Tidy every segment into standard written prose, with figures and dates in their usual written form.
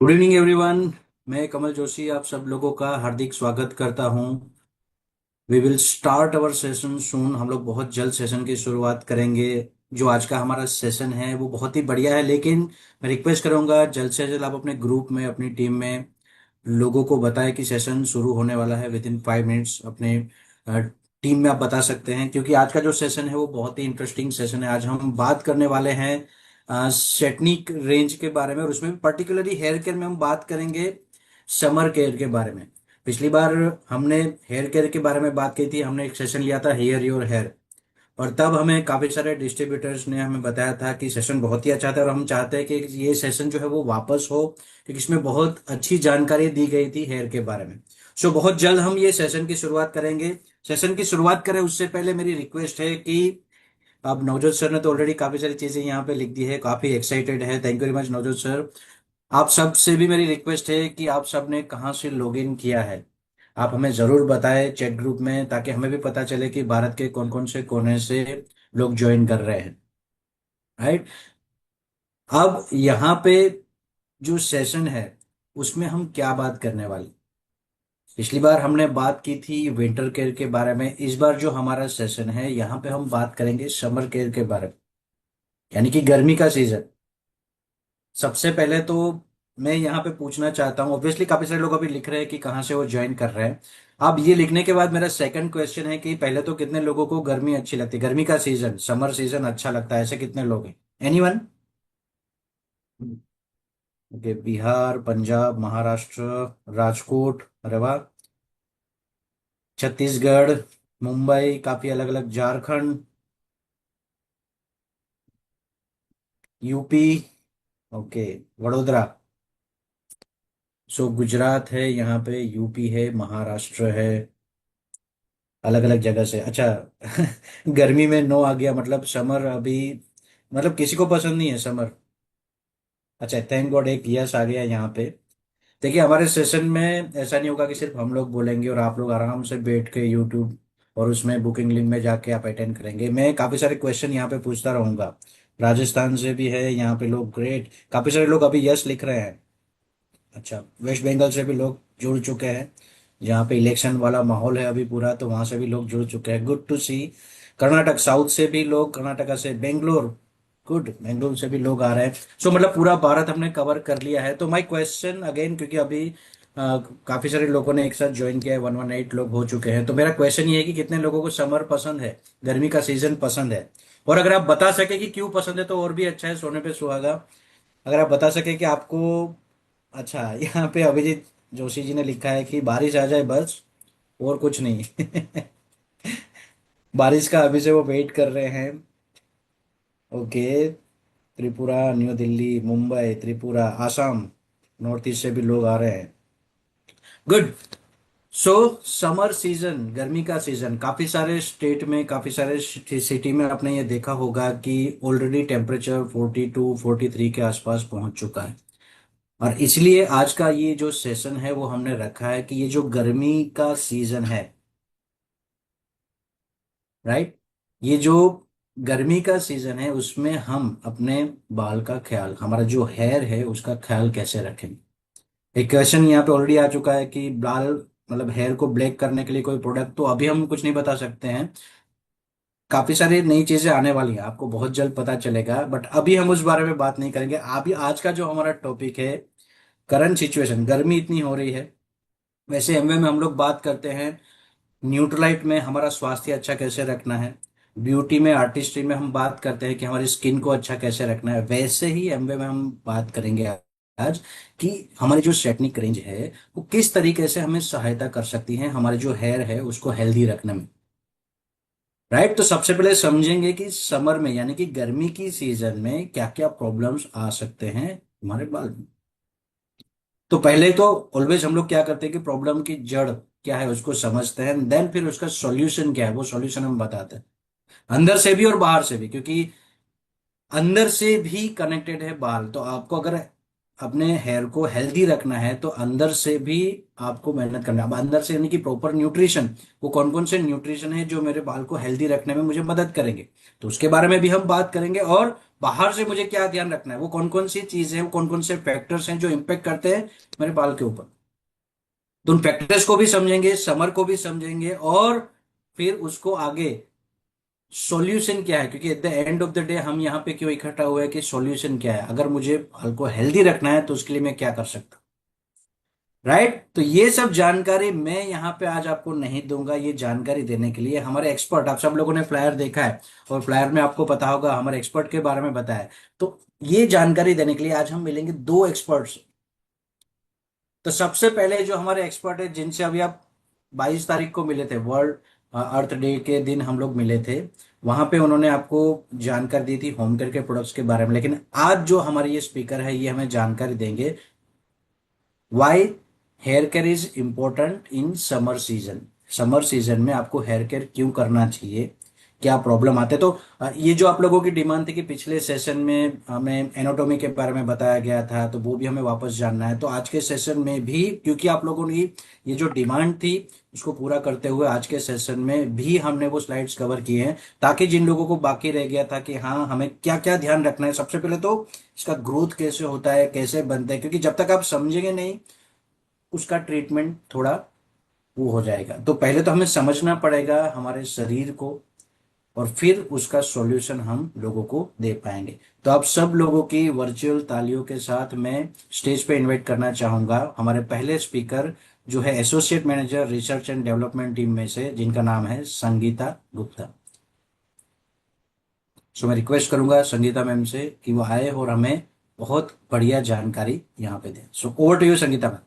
Good evening everyone. मैं कमल जोशी आप सब लोगों का हार्दिक स्वागत करता हूं। We will start our session soon. हम लोग बहुत जल्द सेशन की शुरुआत करेंगे। जो आज का हमारा सेशन है वो बहुत ही बढ़िया है, लेकिन मैं रिक्वेस्ट करूंगा जल्द से जल्द आप अपने ग्रुप में अपनी टीम में लोगों को बताएं कि सेशन शुरू होने वाला है। विद इन 5 मिनट्स अपने टीम में आप बता सकते हैं, क्योंकि आज का जो सेशन है वो बहुत ही इंटरेस्टिंग सेशन है। आज हम बात करने वाले हैं सेटनिक रेंज के बारे में, और उसमें पर्टिकुलरली हेयर केयर में हम बात करेंगे समर केयर के बारे में। पिछली बार हमने हेयर केयर के बारे में बात की थी, हमने एक सेशन लिया था हेयर योर हेयर, और तब हमें काफी सारे डिस्ट्रीब्यूटर्स ने हमें बताया था कि सेशन बहुत ही अच्छा था, और हम चाहते हैं कि ये सेशन जो है वो वापस हो, क्योंकि इसमें बहुत अच्छी जानकारी दी गई थी हेयर के बारे में। सो बहुत जल्द हम ये सेशन की शुरुआत करेंगे। सेशन की शुरुआत करें उससे पहले मेरी रिक्वेस्ट है कि अब नवजोत सर ने तो ऑलरेडी काफी सारी चीजें यहाँ पे लिख दी है, काफी एक्साइटेड है। Thank you very much Navjot sir. आप सब से भी मेरी रिक्वेस्ट है कि आप सब ने कहाँ से लॉग इन किया है, आप हमें जरूर बताएं चैट ग्रुप में, ताकि हमें भी पता चले कि भारत के कौन कौन से कोने से लोग ज्वाइन कर रहे हैं। राइट। अब यहाँ पे जो सेशन है उसमें हम क्या बात करने वाले। पिछली बार हमने बात की थी विंटर केयर के बारे में। इस बार जो हमारा सेशन है यहाँ पे हम बात करेंगे समर केयर के बारे में, यानी कि गर्मी का सीजन। सबसे पहले तो मैं यहाँ पे पूछना चाहता हूँ, ऑब्वियसली काफी सारे लोग अभी लिख रहे हैं कि कहाँ से वो ज्वाइन कर रहे हैं। अब ये लिखने के बाद मेरा सेकंड क्वेश्चन है कि पहले तो कितने लोगों को गर्मी अच्छी लगती है, गर्मी का सीजन समर सीजन अच्छा लगता है, ऐसे कितने लोग हैं? एनीवन? ओके, बिहार, पंजाब, महाराष्ट्र, राजकोट, अरे वाह, छत्तीसगढ़, मुंबई, काफी अलग अलग, झारखंड, यूपी, ओके, वडोदरा। सो गुजरात है यहाँ पे, यूपी है, महाराष्ट्र है, अलग अलग जगह से। अच्छा गर्मी में नो आ गया, मतलब समर अभी, मतलब किसी को पसंद नहीं है समर। अच्छा, थैंक गॉड एक यस आ गया यहाँ पे। देखिए हमारे सेशन में ऐसा नहीं होगा कि सिर्फ हम लोग बोलेंगे और आप लोग आराम से बैठ के यूट्यूब और उसमें बुकिंग लिंक में जाके आप अटेंड करेंगे। मैं काफी सारे क्वेश्चन यहाँ पे पूछता रहूंगा। राजस्थान से भी है यहाँ पे लोग, ग्रेट, काफी सारे लोग अभी यस लिख रहे हैं। अच्छा, वेस्ट बंगाल से भी लोग जुड़ चुके हैं, जहाँ पे इलेक्शन वाला माहौल है अभी पूरा, तो वहां से भी लोग जुड़ चुके हैं, good to see. Karnataka south से भी लोग, कर्नाटका से, बेंगलोर, गुड, बेंगलोर से भी लोग आ रहे हैं। सो मतलब पूरा भारत हमने कवर कर लिया है। तो माय क्वेश्चन अगेन, क्योंकि अभी काफी सारे लोगों ने एक साथ ज्वाइन किया है, 118 लोग हो चुके हैं, तो मेरा क्वेश्चन ये है कि कितने लोगों को समर पसंद है, गर्मी का सीजन पसंद है। और अगर आप बता सके कि क्यों पसंद है तो और भी अच्छा है, सोने पे सुहागा। अगर आप बता सके कि आपको, अच्छा यहाँ पे अभिजीत जोशी जी ने लिखा है कि बारिश आ जाए बस, और कुछ नहीं बारिश का अभी से वो वेट कर रहे हैं। Okay, Tripura, new Delhi, Mumbai, Tripura, Assam, north east से भी लोग आ रहे हैं, गुड। सो समर सीजन, गर्मी का सीजन, काफी सारे स्टेट में, काफी सारे सिटी में आपने ये देखा होगा कि ऑलरेडी टेम्परेचर 42 43 के आसपास पहुंच चुका है। और इसलिए आज का ये जो सेशन है वो हमने रखा है कि ये जो गर्मी का सीजन है, राइट, ये जो गर्मी का सीजन है उसमें हम अपने बाल का ख्याल, हमारा जो हेयर है उसका ख्याल कैसे रखें। एक क्वेश्चन यहाँ पे ऑलरेडी आ चुका है कि बाल, मतलब हेयर को ब्लैक करने के लिए कोई प्रोडक्ट, तो अभी हम कुछ नहीं बता सकते हैं। काफी सारी नई चीजें आने वाली हैं, आपको बहुत जल्द पता चलेगा, बट अभी हम उस बारे में बात नहीं करेंगे। अभी आज का जो हमारा टॉपिक है, करंट सिचुएशन, गर्मी इतनी हो रही है। वैसे एमवे में हम लोग बात करते हैं न्यूट्रलाइट में हमारा स्वास्थ्य अच्छा कैसे रखना है, ब्यूटी में, आर्टिस्ट्री में हम बात करते हैं कि हमारी स्किन को अच्छा कैसे रखना है। वैसे ही एमवे में हम बात करेंगे आज कि हमारी जो स्ट्रेटनिक रेंज है वो किस तरीके से हमें सहायता कर सकती है हमारे जो हेयर है उसको हेल्दी रखने में। राइट, तो सबसे पहले समझेंगे कि समर में, यानी कि गर्मी की सीजन में क्या क्या प्रॉब्लम्स आ सकते हैं हमारे बाल में। तो पहले तो ऑलवेज हम लोग क्या करते हैं कि प्रॉब्लम की जड़ क्या है उसको समझते हैं, देन फिर उसका सॉल्यूशन क्या है वो सॉल्यूशन हम बताते हैं, अंदर से भी और बाहर से भी, क्योंकि अंदर से भी कनेक्टेड है बाल। तो आपको अगर अपने हेयर को हेल्दी रखना है तो अंदर से भी आपको मेहनत करना है। अब अंदर से यानी कि प्रॉपर न्यूट्रिशन, वो कौन कौन से न्यूट्रिशन है जो मेरे बाल को हेल्दी रखने में मुझे मदद करेंगे, तो उसके बारे में भी हम बात करेंगे। और बाहर से मुझे क्या ध्यान रखना है, वो कौन कौन सी चीजें हैं, वो कौन कौन से फैक्टर्स हैं जो इम्पेक्ट करते हैं मेरे बाल के ऊपर। तो उन फैक्टर्स को भी समझेंगे, समर को भी समझेंगे, और फिर उसको आगे सॉल्यूशन क्या है, क्योंकि at the end of the day हम यहाँ पे क्यों इकट्ठा हुए हैं कि सॉल्यूशन क्या है, अगर मुझे बाल को हेल्दी रखना है तो उसके लिए मैं क्या कर सकता हूँ। राइट, तो ये सब जानकारी मैं यहाँ पे आज आपको नहीं दूंगा। ये जानकारी देने के लिए हमारे एक्सपर्ट, आप सब लोगों ने फ्लायर देखा है, और फ्लायर में आपको पता होगा हमारे एक्सपर्ट के बारे में बताया है। तो ये जानकारी देने के लिए आज हम मिलेंगे दो एक्सपर्ट्स। तो सबसे पहले जो हमारे एक्सपर्ट है, जिनसे अभी आप 22 तारीख को मिले थे, वर्ल्ड अर्थ डे के दिन हम लोग मिले थे, वहां पे उन्होंने आपको जानकारी दी थी होम केयर के प्रोडक्ट्स के बारे में। लेकिन आज जो हमारे ये स्पीकर है, ये हमें जानकारी देंगे why hair care is important in summer season. Summer season में आपको हेयर केयर क्यों करना चाहिए, क्या प्रॉब्लम आते हैं। तो ये जो आप लोगों की डिमांड थी कि पिछले सेशन में हमें एनाटॉमी के बारे में बताया गया था, तो वो भी हमें वापस जानना है। तो आज के सेशन में भी, क्योंकि आप लोगों ने ये जो डिमांड थी उसको पूरा करते हुए आज के सेशन में भी हमने वो स्लाइड्स कवर किए हैं, ताकि जिन लोगों को बाकी रह गया था कि हाँ हमें क्या क्या ध्यान रखना है। सबसे पहले तो इसका ग्रोथ कैसे होता है, कैसे बनता है, क्योंकि जब तक आप समझेंगे नहीं उसका ट्रीटमेंट थोड़ा वो हो जाएगा। तो पहले तो हमें समझना पड़ेगा हमारे शरीर को, और फिर उसका सॉल्यूशन हम लोगों को दे पाएंगे। तो आप सब लोगों की वर्चुअल तालियों के साथ मैं स्टेज पे इनवाइट करना चाहूंगा हमारे पहले स्पीकर, जो है associate manager research and development team में से, जिनका नाम है संगीता गुप्ता। सो मैं रिक्वेस्ट करूंगा संगीता मैम से कि वो आए और हमें बहुत बढ़िया जानकारी यहाँ पे दें। So over to you Sangeeta ma'am.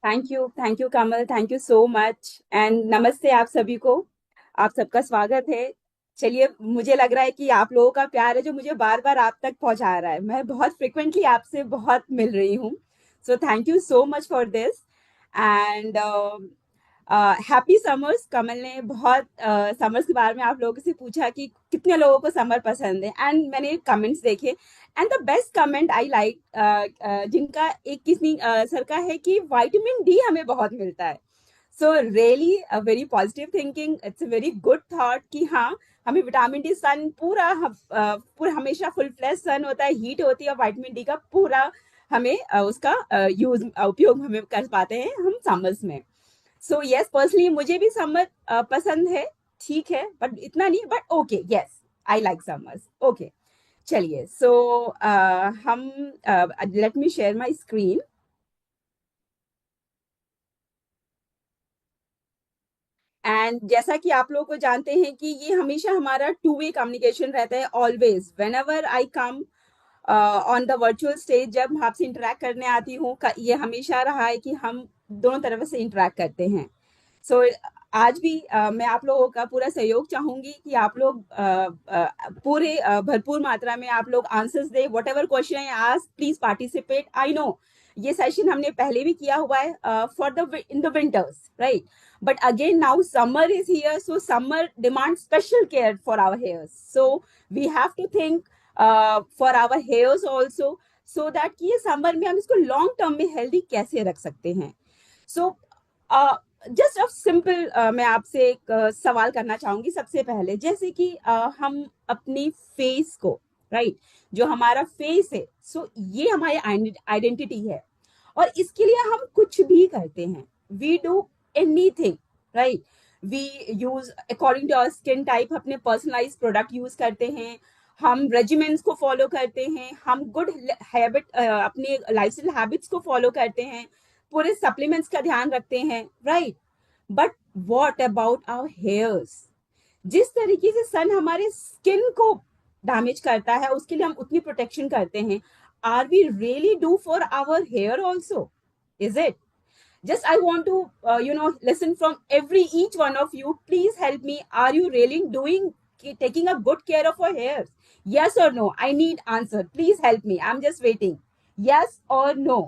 Thank you Kamal, thank you so much. And नमस्ते आप सभी को। आप सबका स्वागत है। चलिए, मुझे लग रहा है कि आप लोगों का प्यार है जो मुझे बार बार आप तक पहुंचा रहा है। मैं बहुत फ्रिक्वेंटली आपसे बहुत मिल रही हूँ, so thank you so much for this. And happy summers. Kamal ने बहुत समर्स के बारे में आप लोगों से पूछा कि कितने लोगों को समर पसंद है, एंड मैंने कमेंट्स देखे, and the best comment I like, जिनका एक किसी सर का है कि विटामिन डी हमें बहुत मिलता है। So really a very positive thinking, it's a very good thought कि हाँ, हमें विटामिन डी, सन पूरा पूरा हमेशा फुल फ्लैश सन होता है, हीट होती है, विटामिन डी का पूरा हमें उसका यूज उपयोग हमें कर पाते हैं हम समर्स में। सो यस, पर्सनली मुझे भी समर पसंद है। ठीक है, बट इतना नहीं, but okay, yes, I like summers. Okay, चलिए। सो हम, let me share my screen. And जैसा कि आप लोग को जानते हैं कि ये हमेशा हमारा टू वे कम्युनिकेशन रहता है, always when ever I come on the virtual stage, जब मैं आपसे इंटरेक्ट करने आती हूँ, ये हमेशा रहा है कि हम दोनों तरफ से इंटरेक्ट करते हैं। सो आज भी मैं आप लोगों का पूरा सहयोग चाहूंगी कि आप लोग पूरे भरपूर मात्रा में आप लोग आंसर्स दे, whatever question I ask, please participate. I know ये सेशन हमने पहले भी किया हुआ है for the in the winters, right? But again now summer is here, so summer demand special care for our hairs, so we have to think for our hairs also, so that कि ये summer में हम इसको long term में healthy कैसे रख सकते हैं। सो जस्ट अ सिंपल, मैं आपसे एक सवाल करना चाहूंगी सबसे पहले। जैसे कि हम अपनी फेस को, राइट, जो हमारा फेस है, सो ये हमारी आइडेंटिटी है, और इसके लिए हम कुछ भी करते हैं। We do anything, right? We use according to our skin type, अपने पर्सनलाइज प्रोडक्ट यूज करते हैं, हम रेजिमेंट्स को फॉलो करते हैं, हम गुड हैबिट, अपने लाइफस्टाइल हैबिट्स को फॉलो करते हैं, पूरे सप्लीमेंट्स का ध्यान रखते हैं, right? But what about our hairs? जिस तरीके से सन हमारे स्किन को डैमेज करता है, उसके लिए हम उतनी प्रोटेक्शन करते हैं, are we really do for our hair also? Is it? Just I want to listen from every each one of you. Please help me. Are you really doing, taking a good care of your hair? Yes or no? I need answer. Please help me. I'm just waiting. Yes or no?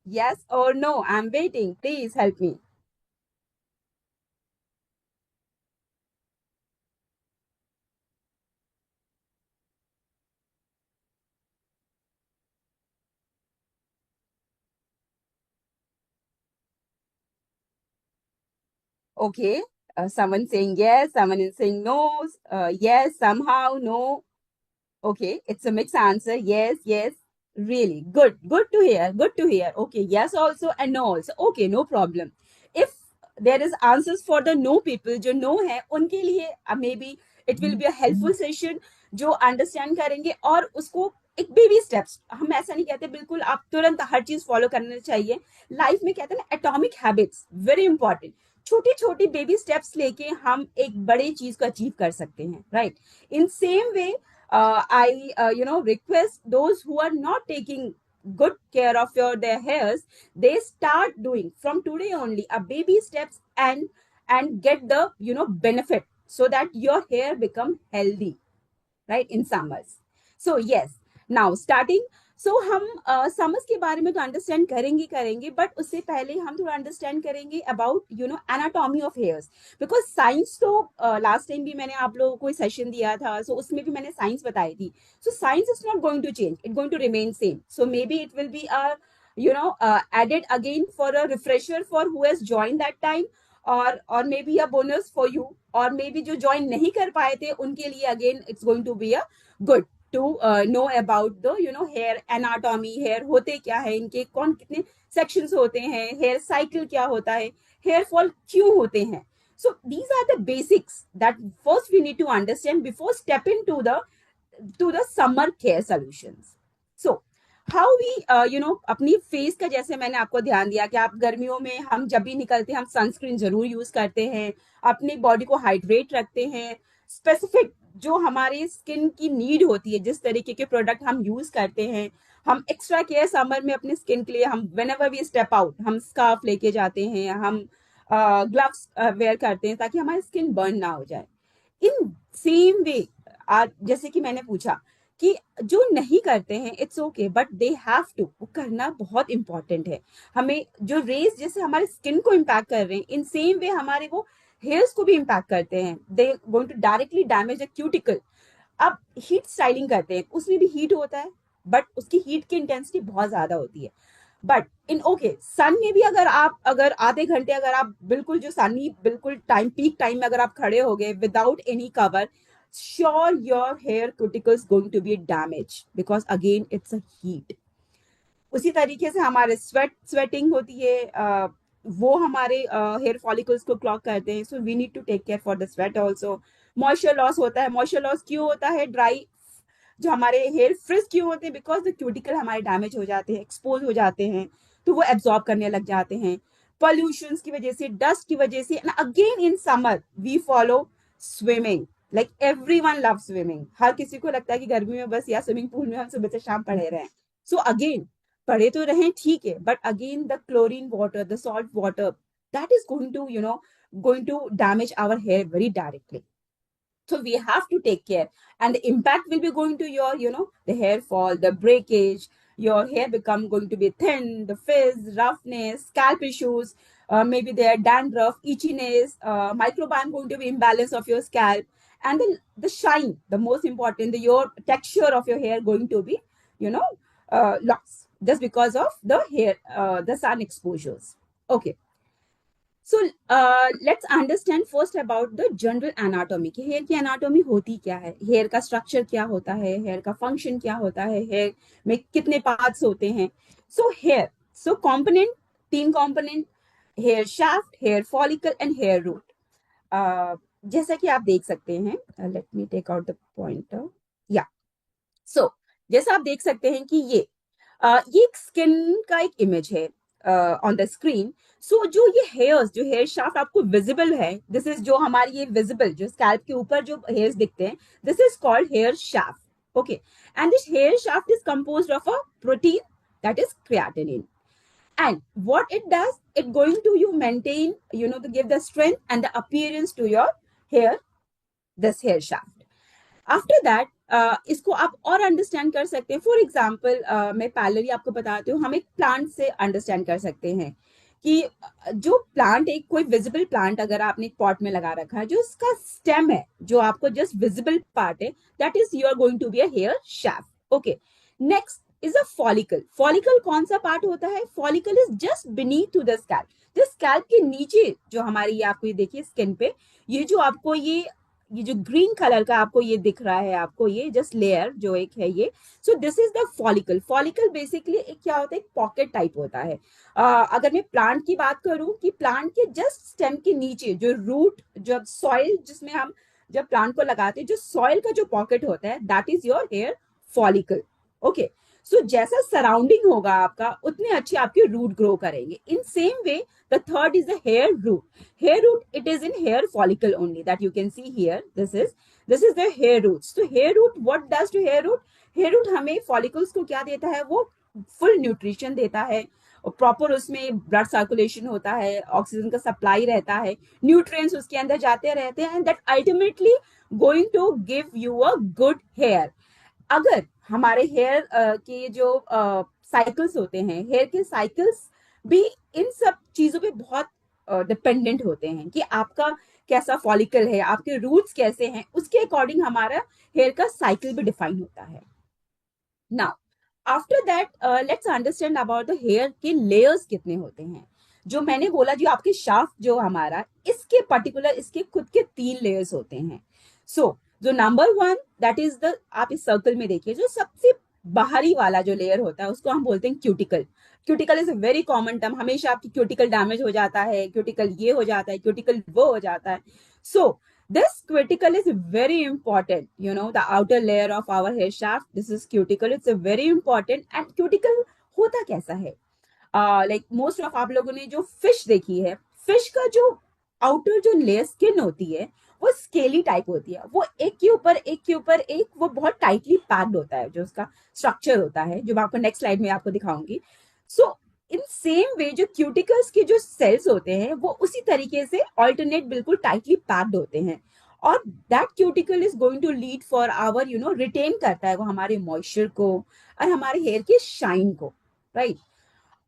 Yes or no? I'm waiting. Please help me. Okay. Someone saying yes, someone is saying no, yes, somehow, no. Okay, it's a mixed answer. Yes, yes. Really good. Good to hear. Good to hear. Okay, yes also and no also. Okay, no problem. If there is answers for the no people, जो no है, उनके लिए maybe it will be a helpful session जो understand करेंगे और उसको एक baby steps, हम ऐसा नहीं कहते बिल्कुल आप तुरंत हर चीज फॉलो करना चाहिए. लाइफ में कहते हैं ना एटॉमिक हैबिट्स वेरी इंपॉर्टेंट. छोटी छोटी बेबी स्टेप्स लेके हम एक बड़े चीज को अचीव कर सकते हैं, right. In same way I request those who are not taking good care of their hairs, they start doing from today only a baby steps and get the benefit so that your hair become healthy, right, in summers. So yes, now starting. So हम summers के बारे में तो understand करेंगे but उससे पहले हम थोड़ा अंडरस्टैंड करेंगे about anatomy of hairs. Because science तो लास्ट टाइम भी मैंने आप लोगों को सेशन दिया था, सो उसमें भी मैंने साइंस बताई थी. So science is not going to change, it going to remain same. So maybe it will be added again for a refresher for who has joined that time, or maybe a bonus for you, or maybe जो join नहीं कर पाए थे उनके लिए again it's going to be a good to know about the hair anatomy. hair होते क्या है, इनके कौन कितने sections होते हैं, hair cycle क्या होता है, hair fall क्यों होते हैं. So these are the basics that first we need to understand before step into the summer care solutions. So how we अपनी फेस का, जैसे मैंने आपको ध्यान दिया कि आप गर्मियों में हम जब भी निकलते हैं हम सनस्क्रीन जरूर यूज करते हैं, अपनी बॉडी को हाइड्रेट रखते हैं. स्पेसिफिक जो हमारे स्किन की नीड होती है, जिस तरीके के प्रोडक्ट हम यूज करते हैं, हम एक्स्ट्रा केयर समर में अपने स्किन के लिए हम व्हेनेवर वी स्टेप आउट हम स्कार्फ लेके जाते हैं, हम ग्लव्स वेयर करते हैं ताकि हमारी स्किन बर्न ना हो जाए. इन सेम वे जैसे कि मैंने पूछा कि जो नहीं करते हैं it's okay but they have to, वो करना बहुत इंपॉर्टेंट है. हमें जो रेज जैसे हमारे स्किन को इम्पैक्ट कर रहे हैं, इन सेम वे हमारे वो हेयर्स को भी इम्पैक्ट करते हैं. They going to directly damage the cuticle. अब हीट स्टाइलिंग करते हैं, उसमें भी हीट होता है बट उसकी हीट की इंटेंसिटी बहुत ज्यादा होती है. बट इन ओके सन में भी अगर आधे घंटे अगर आप बिल्कुल जो सनी बिल्कुल टाइम पीक टाइम में अगर आप खड़े हो गए without any cover, sure your hair cuticles going to be damaged because again it's a heat. उसी तरीके से हमारे स्वेटिंग होती है, वो हमारे हेयर फॉलिकल्स को क्लॉग करते हैं. So we need to take care for the sweat also. Moisture loss होता है. मॉइस्चर लॉस क्यों होता है, ड्राई जो हमारे हेयर फ्रिज क्यों होते हैं, बिकॉज द क्यूटिकल हमारे डैमेज हो जाते हैं, एक्सपोज हो जाते हैं, तो वो एब्जॉर्ब करने लग जाते हैं. पॉल्यूशन की वजह से, डस्ट की वजह से. And again in summer we follow swimming. Like everyone love swimming. हर किसी को लगता है कि गर्मी में बस या स्विमिंग पूल में हम सुबह से शाम पड़े रहें. सो अगेन पड़े तो रहें ठीक है, but again the chlorine water, the salt water, that is going to damage our hair very directly. So we have to take care, and the impact will be going to your the hair fall, the breakage, your hair become going to be thin, the frizz, roughness, scalp issues, maybe there dandruff, itchiness, microbiome going to be imbalance of your scalp, and the shine, the most important, your texture of your hair going to be lost just because of the hair the sun exposures. Okay. So let's understand first about the general anatomy कि hair की anatomy होती क्या है, hair का structure क्या होता है, hair का फंक्शन क्या होता है, हेयर में कितने पार्ट्स होते हैं. So hair, so component, 3 component, hair shaft, hair follicle and hair root. जैसा कि आप देख सकते हैं, let me take out the pointer. या सो जैसा आप देख सकते हैं कि ये एक स्किन का एक इमेज है ऑन द स्क्रीन. सो जो ये हेयर्स, जो हेयर शाफ्ट आपको विजिबल है, दिस इज जो हमारी ये विजिबल जो स्कैल्प के ऊपर जो हेयर्स दिखते हैं, this is called hair shaft. Okay, and this hair shaft is composed of a protein that is creatinine. And what it does, it going to you maintain, to give the strength and the appearance to your hair, this hair shaft. After that इसको आप और understand कर सकते हैं. For example मैं parallelly आपको बताती हूँ, हम एक प्लांट से अंडरस्टैंड कर सकते हैं कि जो प्लांट, एक कोई विजिबल प्लांट अगर आपने एक पॉट में लगा रखा है, जो उसका स्टेम है, जो आपको जस्ट विजिबल पार्ट है, that is you are going to be a hair shaft. Okay, next is a follicle. Follicle कौन सा पार्ट होता है? Follicle is just beneath to the scalp. जो स्कैल्प के नीचे जो हमारी, ये आपको ये देखिए स्किन पे, ये जो आपको ये जो ग्रीन कलर का आपको ये दिख रहा है, आपको ये जस्ट लेयर जो एक है ये, सो this is the follicle. Follicle basically एक क्या होता है, एक पॉकेट टाइप होता है। अगर मैं प्लांट की बात करूं कि प्लांट के जस्ट स्टेम के नीचे जो रूट, जब सॉइल जिसमें हम जब प्लांट को लगाते हैं, जो सॉइल का जो पॉकेट होता है, that is your hair follicle. Okay, so जैसा सराउंडिंग होगा आपका, उतने अच्छे आपके रूट ग्रो करेंगे। In same way the third is the hair root. Hair root, it is in hair follicle only, that you can see here. This is the hair roots. So hair root, what does to hair root? Hair root हमें follicles को क्या देता है? वो full nutrition देता है, और proper उसमें blood circulation होता है, ऑक्सीजन का सप्लाई रहता है, nutrients उसके अंदर जाते रहते हैं, and that ultimately going to give you a good hair. अगर हमारे हेयर के जो साइकिल्स होते हैं, हेयर के साइकिल्स भी इन सब चीजों पे बहुत डिपेंडेंट होते हैं कि आपका कैसा फॉलिकल है, आपके रूट्स कैसे हैं, उसके अकॉर्डिंग हमारा हेयर का साइकिल भी डिफाइन होता है। Now after that let's understand about the hair के लेयर्स कितने होते हैं। जो मैंने बोला, जो आपके शाफ्ट जो हमारा, इसके पर्टिकुलर इसके खुद के 3 लेयर्स होते हैं। सो जो नंबर 1, दैट इज द, आप इस सर्कल में देखिए, जो सबसे बाहरी वाला जो लेयर होता है उसको हम बोलते हैं cuticle. Cuticle is a very common term. हमेशा आपकी क्यूटिकल डैमेज हो जाता है, क्यूटिकल ये हो जाता है, क्यूटिकल वो हो जाता है। सो this cuticle is very important, you know, the outer layer of our hair shaft, this is cuticle, it's a very important। and cuticle होता कैसा है? लाइक मोस्ट ऑफ आप लोगों ने जो फिश देखी है, फिश का जो आउटर जो लेयर स्किन होती है, वो स्केली टाइप होती है। वो एक के ऊपर एक के ऊपर एक, वो बहुत टाइटली पैक्ड होता है, जो उसका स्ट्रक्चर होता है, जो मैं आपको नेक्स्ट स्लाइड में आपको दिखाऊंगी। सो इन सेम वे जो क्यूटिकल्स के जो सेल्स होते हैं, वो उसी तरीके से ऑल्टरनेट बिल्कुल टाइटली पैक्ड होते हैं, और that cuticle is going to lead for our, you know, retain करता है वो हमारे मॉइस्चर को और हमारे हेयर के शाइन को, राइट।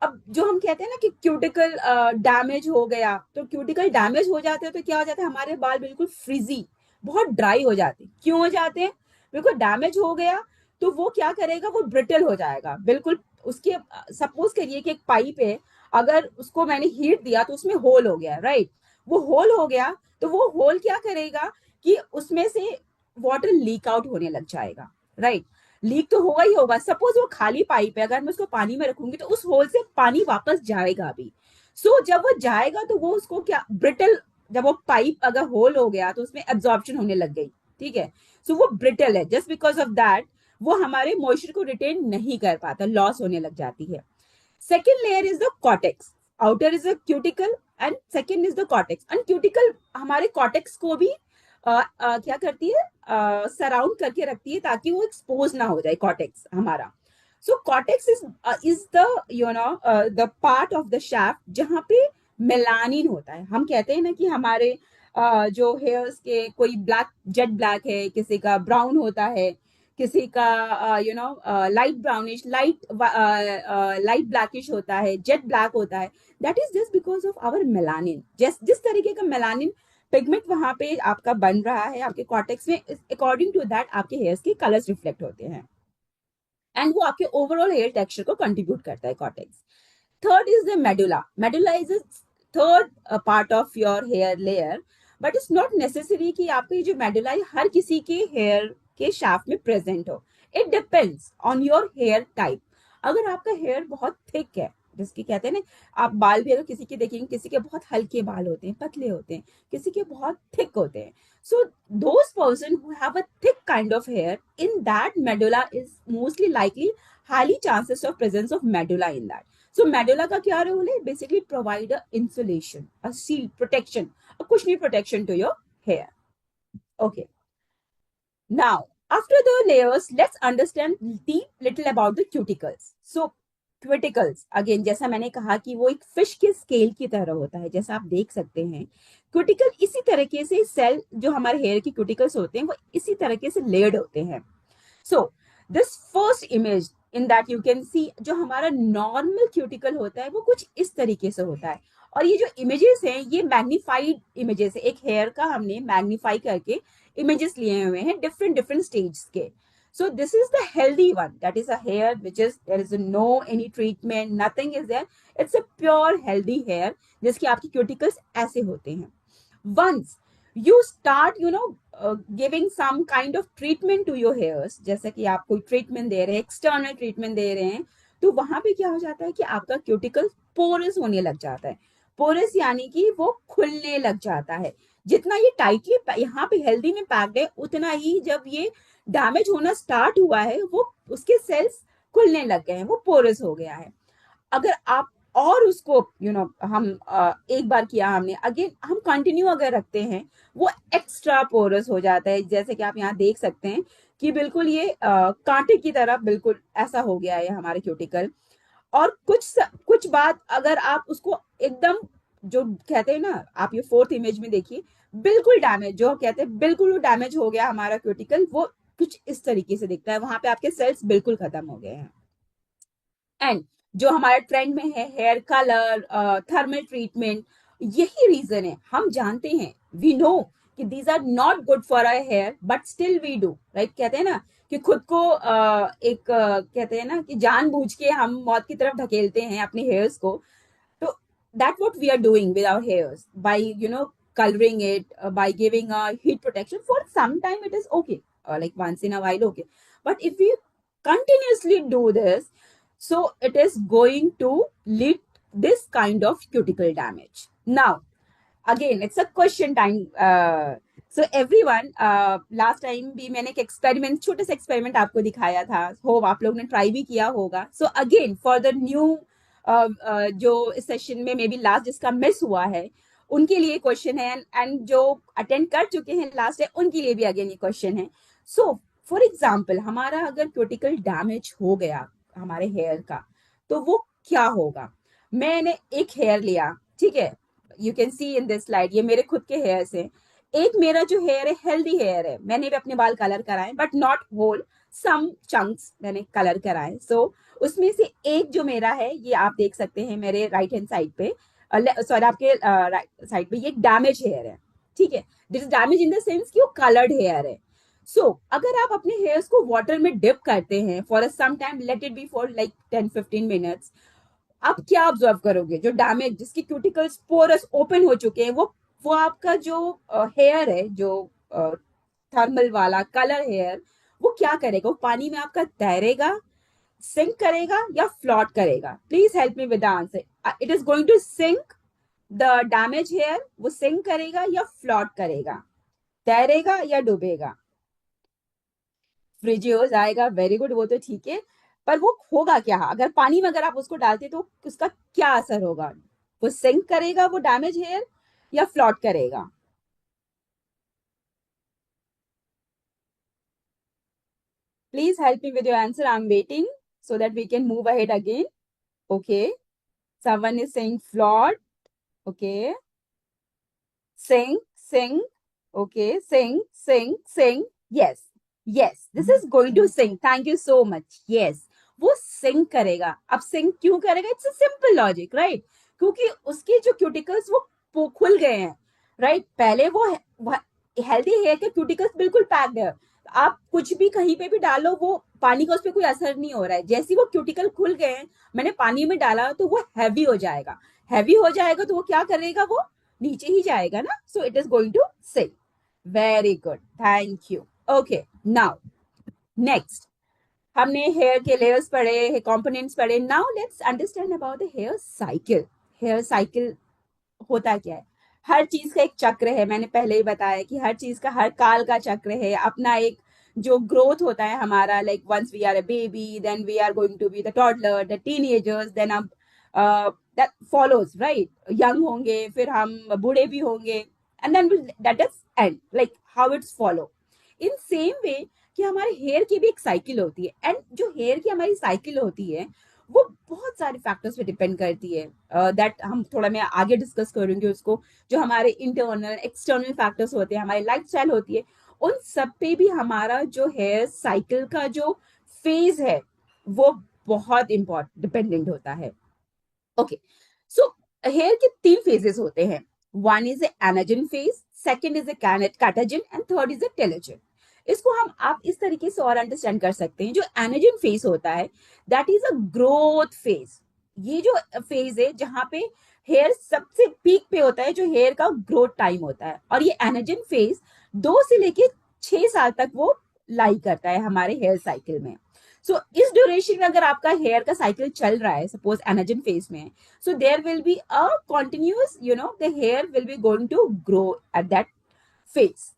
अब जो हम कहते हैं ना कि क्यूटिकल डैमेज हो गया, तो क्यूटिकल डैमेज हो जाते हैं तो क्या हो जाता है, हमारे बाल बिल्कुल फ्रीजी, बहुत ड्राई हो जाते हैं। क्यों हो जाते हैं? बिल्कुल डैमेज हो गया तो वो क्या करेगा, वो ब्रिटल हो जाएगा बिल्कुल। उसके सपोज करिए कि एक पाइप है, अगर उसको मैंने हीट दिया तो उसमें होल हो गया, राइट। वो होल हो गया तो वो होल क्या करेगा कि उसमें से वाटर लीक आउट होने लग जाएगा, राइट। लीक तो होगा ही होगा। सपोज वो खाली पाइप है, अगर मैं उसको पानी में रखूंगी तो उस होल से पानी वापस जाएगा भी। सो जब वो जाएगा तो वो उसको क्या, ब्रिटल, जब वो पाइप अगर होल हो गया तो उसमें एब्जॉर्प्शन होने लग गई, ठीक है। सो वो ब्रिटल है, जस्ट बिकॉज ऑफ दैट वो हमारे मॉइस्चर को रिटेन नहीं कर पाता, लॉस होने लग जाती है। Second layer is the cortex. Outer is the cuticle and second is the cortex. And cuticle हमारे कॉटेक्स को भी क्या करती है, सराउंड करके रखती है ताकि वो एक्सपोज ना हो जाए, कॉटेक्स हमारा। So cortex is the, you know, the part of the shaft जहाँ पे मेलानिन होता है। हम कहते हैं ना कि हमारे जो हेयर्स के, कोई ब्लैक, जेट ब्लैक है, किसी का ब्राउन होता है, किसी का you know light brownish, light blackish होता है, जेट ब्लैक होता है। That is just because of our melanin. जिस तरीके का मेलानिन पिगमेंट वहां पे आपका बन रहा है आपके कॉर्टेक्स में, अकॉर्डिंग टू दैट आपके हेयर्स के कलर्स रिफ्लेक्ट होते हैं, एंड वो आपके ओवरऑल हेयर टेक्सचर को कंट्रीब्यूट करता है, cortex. Third is the medulla. Medulla is third part of your hair layer, but it's not necessary कि आपका ये जो मेडुला है हर किसी के हेयर के शाफ्ट में प्रेजेंट हो। It depends on your hair type. अगर आपका हेयर बहुत थिक है, जिसकी कहते हैं ना, आप बाल भी अगर किसी के देखेंगे, किसी के बहुत हल्के बाल होते हैं, पतले होते हैं, किसी के बहुत थिक होते हैं। So those person who have a thick kind of hair, in that medulla is mostly likely highly chances of presence of medulla in that. So medulla का क्या रोल है? Basically provide a insulation, a shield, protection, a cushiony protection to your hair. Okay. Now, after the layers, let's understand the little about the cuticles. So cuticles again, जैसा मैंने कहा कि वो एक fish के स्केल की तरह होता है, जैसा आप देख सकते हैं। क्यूटिकल इसी तरीके से सेल, जो हमारे हेयर की क्यूटिकल्स होते हैं, वो इसी तरीके से लेयर्ड होते हैं। So this first image in that you can सी, जो हमारा नॉर्मल क्यूटिकल होता है वो कुछ इस तरीके से होता है। और ये जो इमेजेस हैं, ये मैग्नीफाइड इमेजेस है। एक हेयर का हमने मैग्नीफाई करके इमेजेस लिए हुए हैं डिफरेंट डिफरेंट स्टेज के। So this is the healthy one. That is a hair which is, there is no any treatment, nothing is there. It's a pure healthy hair जिसकी आपकी cuticles ऐसे होते हैं. Once you start, giving some kind of treatment to your hairs, जैसे कि आप कोई treatment दे रहे हैं, external treatment दे रहे हैं, तो वहां पे क्या हो जाता है कि आपका क्यूटिकल पोरस होने लग जाता है. पोरस यानी कि वो खुलने लग जाता है. जितना ये टाइटली यहाँ पे हेल्दी में पैक्ड है, उतना ही जब ये डैमेज होना स्टार्ट हुआ है, वो उसके सेल्स खुलने लग गए हैं, वो पोरस हो गया है. अगर आप और उसको हम एक बार किया हमने, अगेन हम कंटिन्यू अगर रखते हैं, वो एक्स्ट्रा पोरस हो जाता है. जैसे कि आप यहाँ देख सकते हैं कि बिल्कुल ये कांटे की तरह बिल्कुल ऐसा हो गया है हमारे क्यूटिकल. और कुछ बात अगर आप उसको एकदम, जो कहते हैं ना, आप ये फोर्थ इमेज में देखिए, बिल्कुल डैमेज, जो कहते हैं बिल्कुल डैमेज हो गया हमारा क्यूटिकल, वो कुछ इस तरीके से दिखता है. वहां पे आपके सेल्स बिल्कुल खत्म हो गए हैं. एंड जो हमारे ट्रेंड में है हेयर कलर, थर्मल ट्रीटमेंट, यही रीजन है. हम जानते हैं, वी नो कि these are not good for our hair, but still we do, right. कहते हैं ना कि खुद को कहते हैं ना कि जानबूझ के हम मौत की तरफ ढकेलते हैं अपने हेयर्स को. तो that what we are doing with our hairs by coloring it, by giving a heat protection for some time, it is okay, like once in a while, okay. But if we continuously do this, so it is going to lead this kind of cuticle damage. Now again it's a question time. So everyone, last time भी मैंने एक experiment, छोटे से experiment आपको दिखाया था, hope आप लोग ने ट्राई भी किया होगा. So again for the new जो इस सेशन में मे बी लास्ट जिसका मिस हुआ है, उनके लिए क्वेश्चन है, एंड जो अटेंड कर चुके हैं लास्ट है, उनके लिए भी अगेन ये क्वेश्चन है. सो फॉर एग्जाम्पल, हमारा अगर क्यूटिकल डैमेज हो गया हमारे हेयर का, तो वो क्या होगा. मैंने एक हेयर लिया, ठीक है, you can see in this slide, ये मेरे खुद के हेयर हैं. एक मेरा जो हेयर है हेल्दी हेयर है, मैंने भी अपने बाल कलर कराए, but not whole, some chunks मैंने कलर कराए. सो उसमें से एक जो मेरा है, ये आप देख सकते हैं मेरे राइट हैंड साइड पे, सॉरी आपके राइट साइड पे, ये डैमेज हेयर है, ठीक है. This is damage in the sense कि वो कलर्ड हेयर है. सो अगर आप अपने हेयर्स को वाटर में डिप करते हैं for a some time, let it be for like 10-15 minutes, आप क्या ऑब्जर्व करोगे, जो डैमेज, जिसकी क्यूटिकल्स पोरस ओपन हो चुके हैं, वो आपका जो हेयर है, जो थर्मल वाला कलर हेयर, वो क्या करेगा, वो पानी में आपका तैरेगा, सिंक करेगा या फ्लॉट करेगा. Please help me with the answer. It is going to sink the damage hair, वो सिंक करेगा या फ्लॉट करेगा, तैरेगा या डूबेगा. फ्रिजियोस आएगा, वेरी गुड, वो तो ठीक है. पर वो होगा क्या, अगर पानी में अगर आप उसको डालते तो उसका क्या असर होगा. वो सिंक करेगा वो डैमेज हेयर, या फ्लॉट करेगा. Please help me with your answer, I am waiting so that we can move ahead again. Okay, someone is saying flawed. Okay, sing, sing. Okay, sing, sing, sing. Yes, yes, this is going to sing. Thank you so much. Yes, वो sink करेगा. अब sink क्यों करेगा, it's a simple logic, right. क्योंकि उसके जो cuticles वो खुल गए हैं, राइट. पहले वो हेल्दी हेयर के क्यूटिकल्स बिल्कुल पैक्ड है, आप कुछ भी कहीं पे भी डालो, वो पानी का उस पर कोई असर नहीं हो रहा है. जैसे ही वो क्यूटिकल खुल गए हैं, मैंने पानी में डाला तो वो हैवी हो जाएगा. हैवी हो जाएगा तो वो क्या करेगा, वो नीचे ही जाएगा ना. So it is going to sink. Very good, thank you. Okay, now next हमने हेयर के लेयर्स पढ़े, कंपोनेंट्स पढ़े. Now let's understand about the hair cycle. Hair cycle होता क्या है. हर चीज का एक चक्र है, मैंने पहले ही बताया कि हर चीज का, हर काल का चक्र है अपना. एक जो ग्रोथ होता है हमारा, like once we are a baby, then we are going to be the toddler, the teenagers, then हम दैट फॉलोज, राइट. यंग होंगे, फिर हम बूढ़े भी होंगे, and then that is end, like how it's follow. In same way कि हमारे hair की भी एक साइकिल होती है, एंड जो हेयर की हमारी साइकिल होती है, वो बहुत सारे फैक्टर्स पे डिपेंड करती है. दैट हम थोड़ा, मैं आगे डिस्कस करूंगी उसको. जो हमारे इंटरनल एक्सटर्नल फैक्टर्स होते हैं, हमारी लाइफस्टाइल होती है, उन सब पे भी हमारा जो हेयर साइकिल का जो फेज है, वो बहुत इंपॉर्टेंट डिपेंडेंट होता है. ओके, सो हेयर के 3 फेजेस होते हैं. One is anagen phase, second is catagen, and third is telogen. इसको हम आप इस तरीके से और अंडरस्टैंड कर सकते हैं, जो एनाजिन फेज होता है that is a growth phase. ये जो फेज है जहां पे हेयर सबसे पीक पे होता है, जो हेयर का ग्रोथ टाइम होता है, और ये एनाजिन फेज 2 से लेके 6 साल तक वो लाई करता है हमारे हेयर साइकिल में। सो इस ड्यूरेशन में अगर आपका हेयर का साइकिल चल रहा है, सपोज एनाजिन फेज में, so there will be a continuous, the hair will be going to grow at that phase.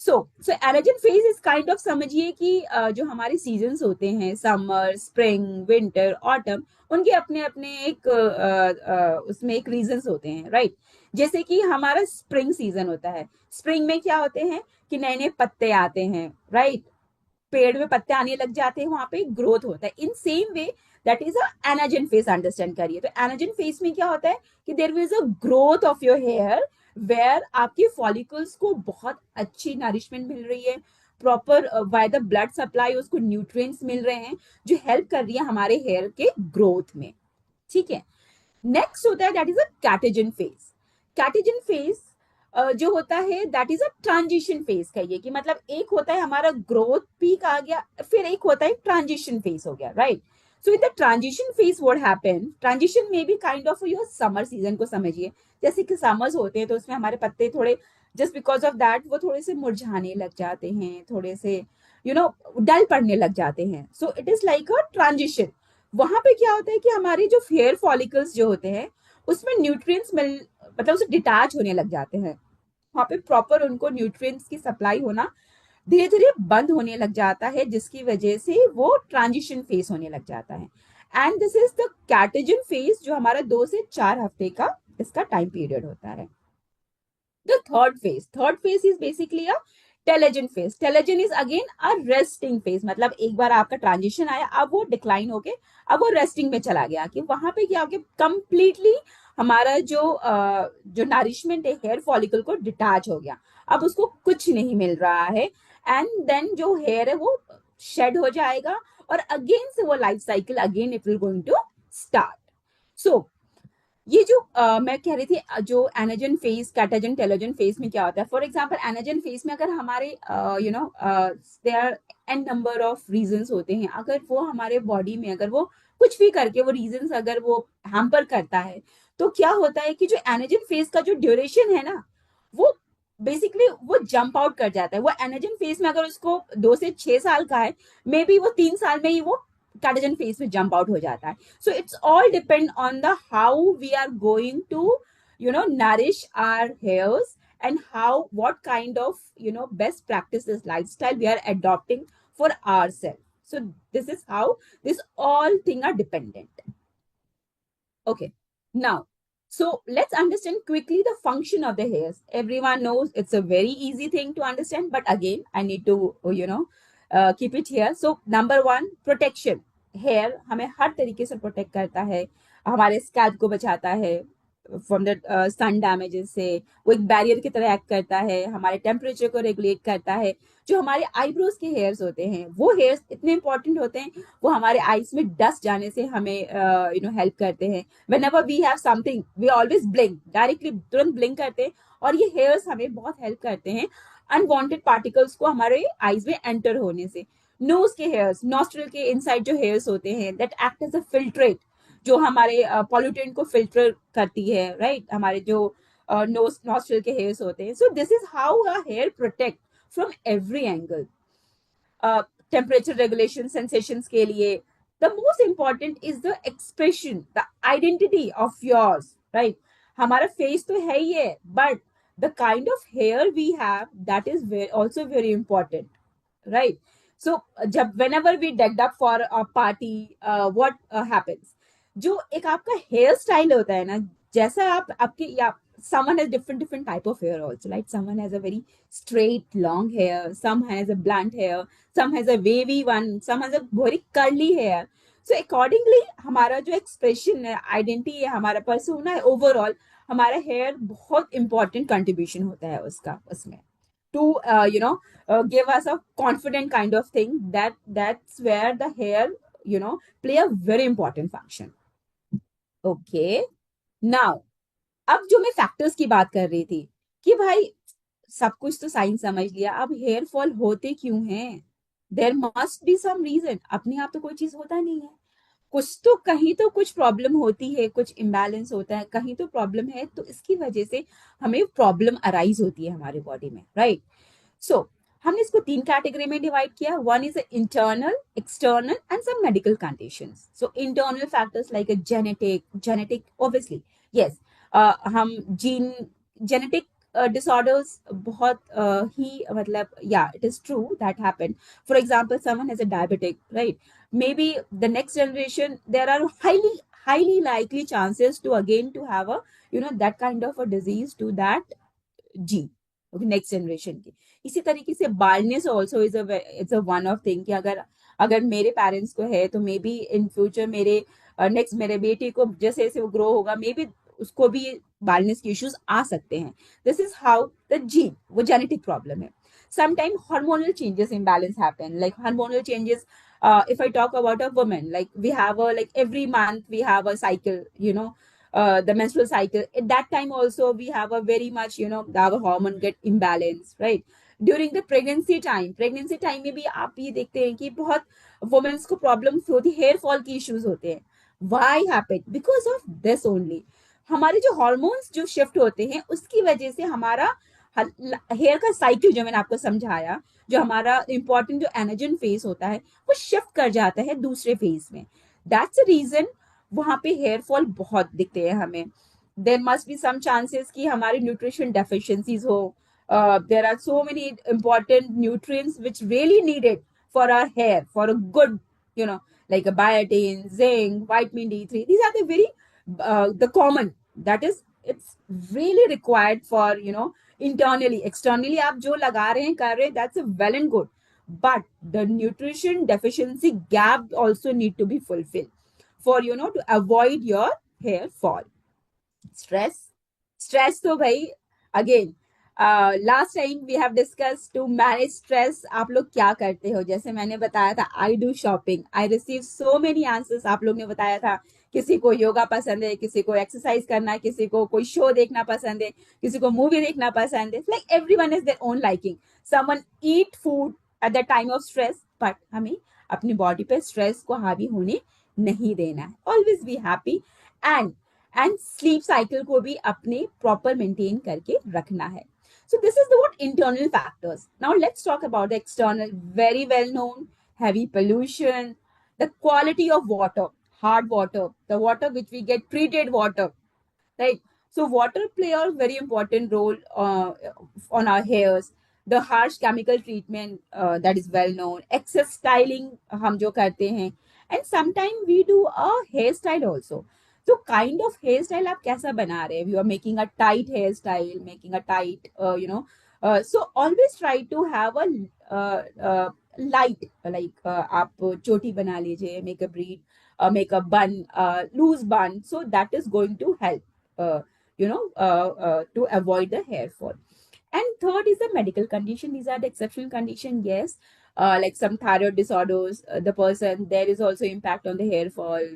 So anagen phase is kind of, समझिए कि जो हमारे सीजन्स होते हैं, समर, स्प्रिंग, विंटर, ऑटम, उनके अपने अपने एक उसमें एक रीजंस होते हैं, राइट? जैसे कि हमारा स्प्रिंग सीजन होता है। स्प्रिंग में क्या होते हैं कि नए नए पत्ते आते हैं, राइट? पेड़ में पत्ते आने लग जाते हैं, वहां पे ग्रोथ होता है। In same way that is a anagen phase, understand करिए। तो एनाजन फेस में क्या होता है कि there is a growth of your hair, where आपके फॉलिकल्स को बहुत अच्छी नरिशमेंट मिल रही है, proper by the blood supply उसको न्यूट्रिएंट्स मिल रहे हैं, जो हेल्प कर रही है हमारे हेयर के ग्रोथ में। ठीक है। नेक्स्ट होता है that is a catagen phase. Catagen phase जो होता है that is a transition phase, कहिए कि मतलब एक होता है हमारा ग्रोथ पीक आ गया, फिर एक होता है ट्रांजिशन फेज हो गया, right? So in the transition phase what happen, transition में भी kind of your summer season को समझिए। जैसे कि समर्स होते हैं तो उसमें हमारे पत्ते थोड़े, जस्ट बिकॉज ऑफ दैट, वो थोड़े से मुरझाने लग जाते हैं, थोड़े से डल पड़ने लग जाते हैं। सो it is like a transition. वहां पे क्या होता है कि हमारे जो हेयर फॉलिकल्स जो होते हैं उसमें न्यूट्रिएंट्स मिल, मतलब उसे डिटैच होने लग जाते हैं। वहां पे प्रॉपर उनको न्यूट्रिएंट्स की सप्लाई होना धीरे धीरे बंद होने लग जाता है, जिसकी वजह से वो ट्रांजिशन फेज होने लग जाता है। And this is the catagen phase, जो हमारा 2 से 4 हफ्ते का इसका टाइम पीरियड होता है। The third phase is basically a telogen phase. Telogen is again a resting phase, मतलब एक बार आपका ट्रांजिशन आया, अब वो डिक्लाइन होके अब वो रेस्टिंग में चला गया, कि वहां पे क्या हो गया, कंप्लीटली हमारा जो नरिशमेंट है हेयर फॉलिकल को डिटैच हो गया, अब उसको कुछ नहीं मिल रहा है। एंड देन जो हेयर है वो शेड हो जाएगा, और अगेन से वो life cycle again it will going to start. So ये जो मैं कह रही थी, जो anagen phase, catagen, telogen phase में क्या होता है, फॉर एग्जांपल एनाजन फेज में अगर हमारे there are an number of reasons होते हैं, अगर वो हमारे बॉडी में अगर वो कुछ भी करके वो रीजंस अगर वो हैम्पर करता है, तो क्या होता है कि जो एनाजन फेज का जो ड्यूरेशन है ना, वो बेसिकली वो जंप आउट कर जाता है। वो एनाजन फेज में अगर उसको 2 से 6 साल का है, मे बी वो 3 साल में ही वो कैटाजन फेज में जंप आउट हो जाता है। So it's all depend on the how we are going to nourish our hairs, and how what kind of best practices lifestyle we are adopting for ourselves. So this is how this all thing are dependent. Okay, now, so let's understand quickly the function of the hairs. Everyone knows it's a very easy thing to understand, but again, I need to, keep it here. So, number one, protection. Hair हमें हर तरीके से protect करता है, हमारे scalp को बचाता है फ्रॉम द सन डैमेजेस से। वो एक बैरियर की तरह एक्ट करता है, हमारे टेम्परेचर को रेगुलेट करता है। जो हमारे आईब्रोज के हेयर्स होते हैं, वो हेयर्स इतने इंपॉर्टेंट होते हैं, वो हमारे आईज में डस्ट जाने से हमें हेल्प करते हैं। whenever we have something we always blink, directly तुरंत ब्लिंक करते हैं, और ये हेयर्स हमें बहुत हेल्प करते हैं अनवांटेड पार्टिकल्स को हमारे आईज में एंटर होने से। नोज के हेयर्स, नॉस्ट्रल के इनसाइड जो हेयर्स होते हैं, that act as a filtrate, जो हमारे पॉल्यूटेंट को फिल्टर करती है, राइट? हमारे जो नोज नॉस्ट्रल के हेयर्स होते हैं। So this is how a hair protect from every angle. Temperature regulation, sensations के लिए, the most important is the expression, the identity of yours, right? हमारा फेस तो है ही है, but the kind of hair we have, that is also very important, right? So जब whenever we decked up for a party, what happens, जो एक आपका hair style होता है ना, जैसा आप आपके या someone has different type of hair also, like someone has a very straight long hair, some has a blunt hair, some has a wavy one, some has a very curly hair. So accordingly हमारा जो expression है, identity है, हमारा persona है, overall हमारा hair बहुत important contribution होता है उसका उसमें, to give us a confident kind of thing, that's where the hair play a very important function. Okay, now अब जो मैं फैक्टर्स की बात कर रही थी कि भाई सब कुछ तो साइंस समझ लिया, अब हेयर फॉल होते क्यों हैं? There must be some reason. अपने आप तो कोई चीज होता नहीं है, कुछ तो कहीं तो कुछ प्रॉब्लम होती है, कुछ इम्बैलेंस होता है, कहीं तो प्रॉब्लम है, तो इसकी वजह से हमें प्रॉब्लम अराइज होती है हमारे बॉडी में, राइट? सो हमने इसको तीन कैटेगरी में डिवाइड किया। One is internal, external and some medical conditions. So internal factors like genetic obviously, yes, हम जीन, जेनेटिक डिसऑर्डर्स बहुत ही मतलब, या it is true that happen. For example someone has a diabetic, right? Maybe the next generation, there are highly likely chances to again to have a, that kind of a disease to that gene, okay, next generation की। इसी तरीके से बालनेस also is a one of thing कि अगर अगर मेरे parents को है तो मे बी इन फ्यूचर मेरे नेक्स्ट मेरे बेटे को जैसे जैसे वो ग्रो होगा, मे बी उसको भी बालनेस के इश्यूज आ सकते हैं। This is how the gene, वो जेनेटिक प्रॉब्लम है। Sometime hormonal changes imbalance happen, like hormonal changes. If I talk about a woman, like we have a, like every month we have a cycle, the menstrual cycle. At that time also we have a very much, our hormone get imbalance, right? During the pregnancy time में भी आप ये देखते हैं कि बहुत women's को problems होती, हेयर फॉल की इश्यूज होते हैं। Why happen? Because of this only. हमारे जो हॉर्मोन्स जो शिफ्ट होते हैं उसकी वजह से हमारा हेयर का साइकिल, जो मैंने आपको समझाया, जो हमारा इंपॉर्टेंट जो एनर्जन फेज होता है वो शिफ्ट कर जाता है दूसरे फेज में। दैट्स अ रीजन वहां पे हेयर फॉल बहुत दिखते हैं हमें। There must be some chances कि हमारी न्यूट्रिशन डेफिशिएंसीज हो। There are so many important nutrients which really needed for our hair for a good, you know like a biotin, zinc, vitamin D3. These are the very the common, that is, it's really required for, internally, externally आप जो लगा रहे हैं कर रहे हैं, that's a well and good, but the nutrition deficiency gap also need to be fulfilled for, to avoid your hair fall. Stress तो भाई, again, last time we have discuss to manage stress आप लोग क्या करते हो। जैसे मैंने बताया था, I do shopping, I receive so many answers. आप लोग ने बताया था किसी को योगा पसंद है, किसी को एक्सरसाइज करना है, किसी को कोई शो देखना पसंद है, किसी को मूवी देखना पसंद है। Like everyone is their own liking. Someone eat food at the time of stress, but हमें अपनी बॉडी पे स्ट्रेस को हावी होने नहीं देना है। Always be happy and sleep cycle को भी अपने प्रॉपर मेंटेन करके रखना है। So this is the what internal factors. Now let's talk about the external, very well known, heavy pollution, the quality of water, hard water, the water which we get treated water, right? So water play a very important role on our hairs. The harsh chemical treatment, that is well known, excess styling हम जो करते हैं, and sometimes we do a hairstyle also. So kind of hairstyle आप कैसा बना रहे हैं? You are making a tight hairstyle, making a tight, so always try to have a light, like आप चोटी बना लीजिए, make a braid, make a bun, loose bun, so that is going to help, to avoid the hair fall. And third is the medical condition. These are the exceptional condition, yes. Like some thyroid disorders, the person, there is also impact on the hair fall.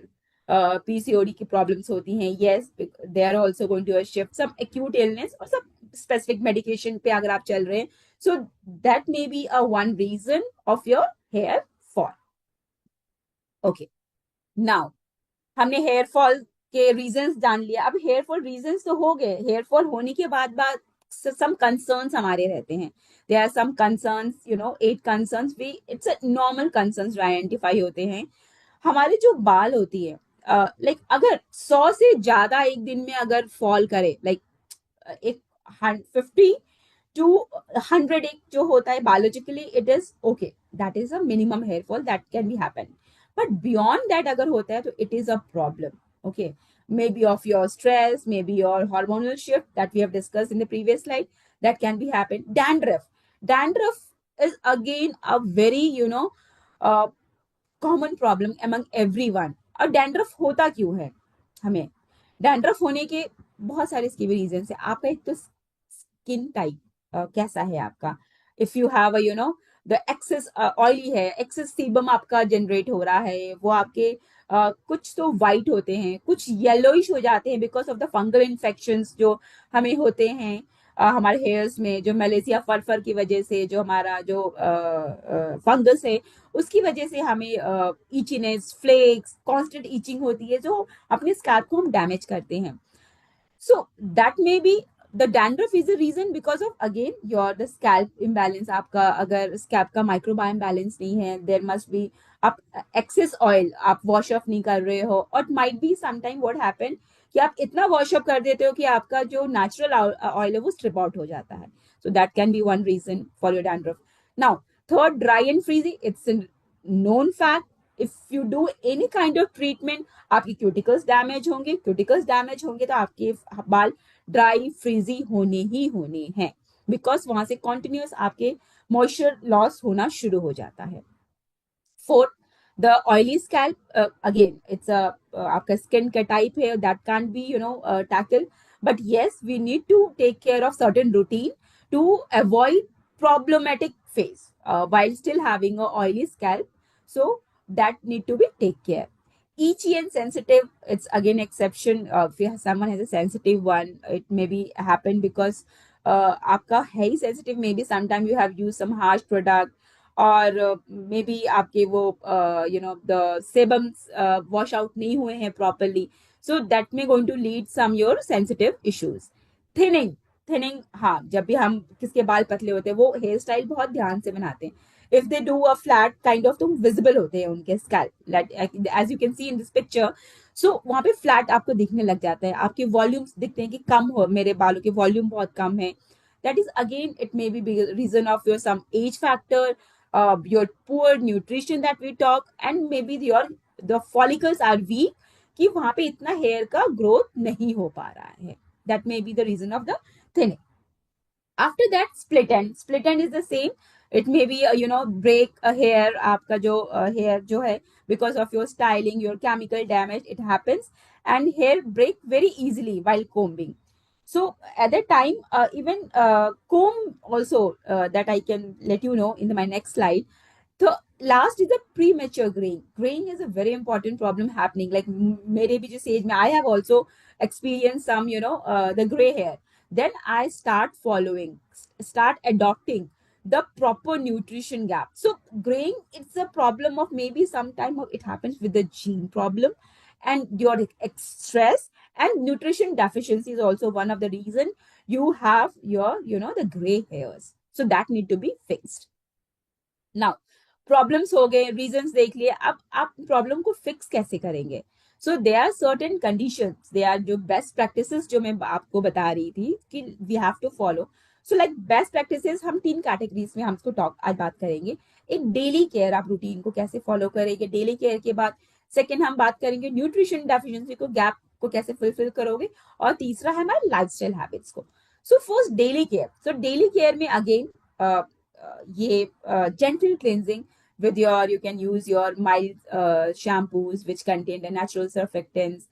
PCOD की problems होती हैं, yes, they are also going to shift some acute illness or some specific medication पे अगर आप चल रहे हैं, so that may be a one reason of your hair fall. Okay, now हमने हेयर फॉल के रीजंस जान लिया। अब हेयर फॉल रीजंस तो हो गए, हेयर फॉल होने के बाद सम कंसर्न्स हमारे रहते हैं। There are some concerns, 8 concerns भी, इट्स नॉर्मल कंसर्न्स आइडेंटिफाई होते हैं। हमारे जो बाल होती है, लाइक अगर 100 से ज्यादा एक दिन में अगर फॉल करे, लाइक एक 50 टू 100 एक जो होता है biologically, it is okay, that is a minimum hair fall that can be happen. But beyond that अगर होता है तो it is a problem, okay. Maybe of your stress, maybe your hormonal shift that we have discussed in the previous slide, that can be happen. Dandruff is again a very, uh, common problem among everyone. और dandruff होता क्यों है हमें? Dandruff होने के बहुत सारे इसके भी रीजन है। आपका एक तो स्किन टाइप कैसा है आपका, if you have the excess oily है, एक्सेस सीबम आपका जनरेट हो रहा है, वो आपके कुछ तो वाइट होते हैं, कुछ येलोइश हो जाते हैं because of the fungal infections जो हमें होते हैं। हमारे हेयर्स में जो मलेशिया फर की वजह से, जो हमारा जो फंगस है उसकी वजह से हमें इचीनेस, फ्लेक्स, कांस्टेंट इचिंग होती है, जो अपने स्कैल्प को हम डैमेज करते हैं. So that may be the dandruff is a reason because of again your the scalp imbalance. आपका अगर scalp का microbiome balance नहीं है, there must be आप excess oil आप wash off नहीं कर रहे हो, और might be sometime what happen कि आप इतना wash off कर देते हो कि आपका जो natural oil है वो strip out हो जाता है. So that can be one reason for your dandruff. Now third, dry and frizzy, it's a known fact. If you do any kind of treatment, आपकी क्यूटिकल्स डैमेज होंगे तो आपके बाल ड्राई फ्रीजी होने ही होने हैं, बिकॉज वहां से कॉन्टिन्यूस आपके मॉइस्चर लॉस होना शुरू हो जाता है. Fourth, the oily scalp, again it's आपका स्किन का टाइप है, that can be tackle, but yes we need to take care of certain routine to avoid problematic phase while still having a oily scalp. So that need to be take care. Itchy and sensitive, it's again exception. If someone has a sensitive one, it may be happen because आपका है ही sensitive, maybe sometime you have used some harsh product, और may be आपके वो the sebums wash out नहीं हुए हैं properly, so that may going to lead some your sensitive issues. Thinning, thinning, हाँ, जब भी हम किसके बाल पतले होते हैं वो हेयर स्टाइल बहुत ध्यान से बनाते हैं. If they do a flat kind of, तो विजिबल होते हैं उनके scalp, as you can see in this picture. So वहां पे फ्लैट आपको दिखने लग जाता है, आपके वॉल्यूम्स दिखते हैं कि कम हो, मेरे बालों के वॉल्यूम बहुत कम है. That is again, it may be reason of your some age factor, your poor nutrition that we talk, and maybe your the follicles are weak कि वहां पे इतना हेयर का ग्रोथ नहीं हो पा रहा है. That may be the reason of the thinning. After that, split end is the same. It may be break a hair, आपका जो hair जो है, because of your styling, your chemical damage, it happens, and hair break very easily while combing. So at that time, even comb also, that I can let you know in my next slide. So last is the premature graying. Graying is a very important problem happening. Like मेरे भी जिस age में, I have also experienced some, the gray hair. Then I start adopting the proper nutrition gap. So graying, it's a problem of maybe sometime it happens with the gene problem, and your stress and nutrition deficiency is also one of the reason you have your, the gray hairs. So that need to be fixed. Now problems हो गए, reasons देख लिए, अब आप problem को fix कैसे करेंगे. So they are certain conditions, they are जो बेस्ट प्रैक्टिसेस जो मैं आपको बता रही थी कि we have to follow. So like best practices हम 3 कैटेगरीज में हमको टॉक आज बात करेंगे. एक डेली केयर, आप रूटीन को कैसे फॉलो करेंगे डेली केयर के बाद. सेकेंड हम बात करेंगे न्यूट्रिशन डेफिशिएंसी को, गैप को कैसे फुलफिल करोगे. और तीसरा है हमारे लाइफस्टाइल हैबिट्स को. So first daily care. So daily care में अगेन ये gentle cleansing with your, you can use your mild shampoos which contain the natural surfactants,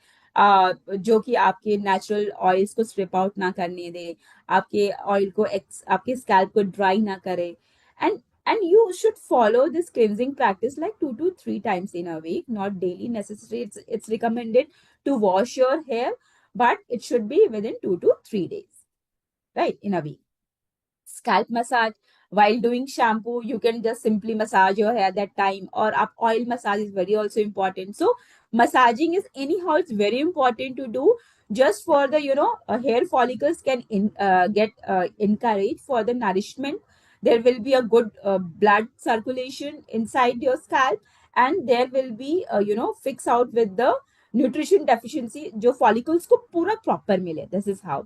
जो कि आपके नेचुरल ऑयल्स को स्ट्रिप आउट ना करने दे, आपके ऑयल को आपके स्कैल्प को ड्राई ना करे. And you should follow this cleansing practice like 2 to 3 times in a week, not daily necessary. It's recommended to wash your hair, but it should be within 2 to 3 days, right, in a week. Scalp massage, while doing shampoo you can just simply massage your hair that time, or up oil massage is very also important. So massaging is anyhow, it's very important to do just for the hair follicles can get encouraged for the nourishment. There will be a good blood circulation inside your scalp, and there will be fix out with the nutrition deficiency जो follicles को पूरा proper मिले. This is how.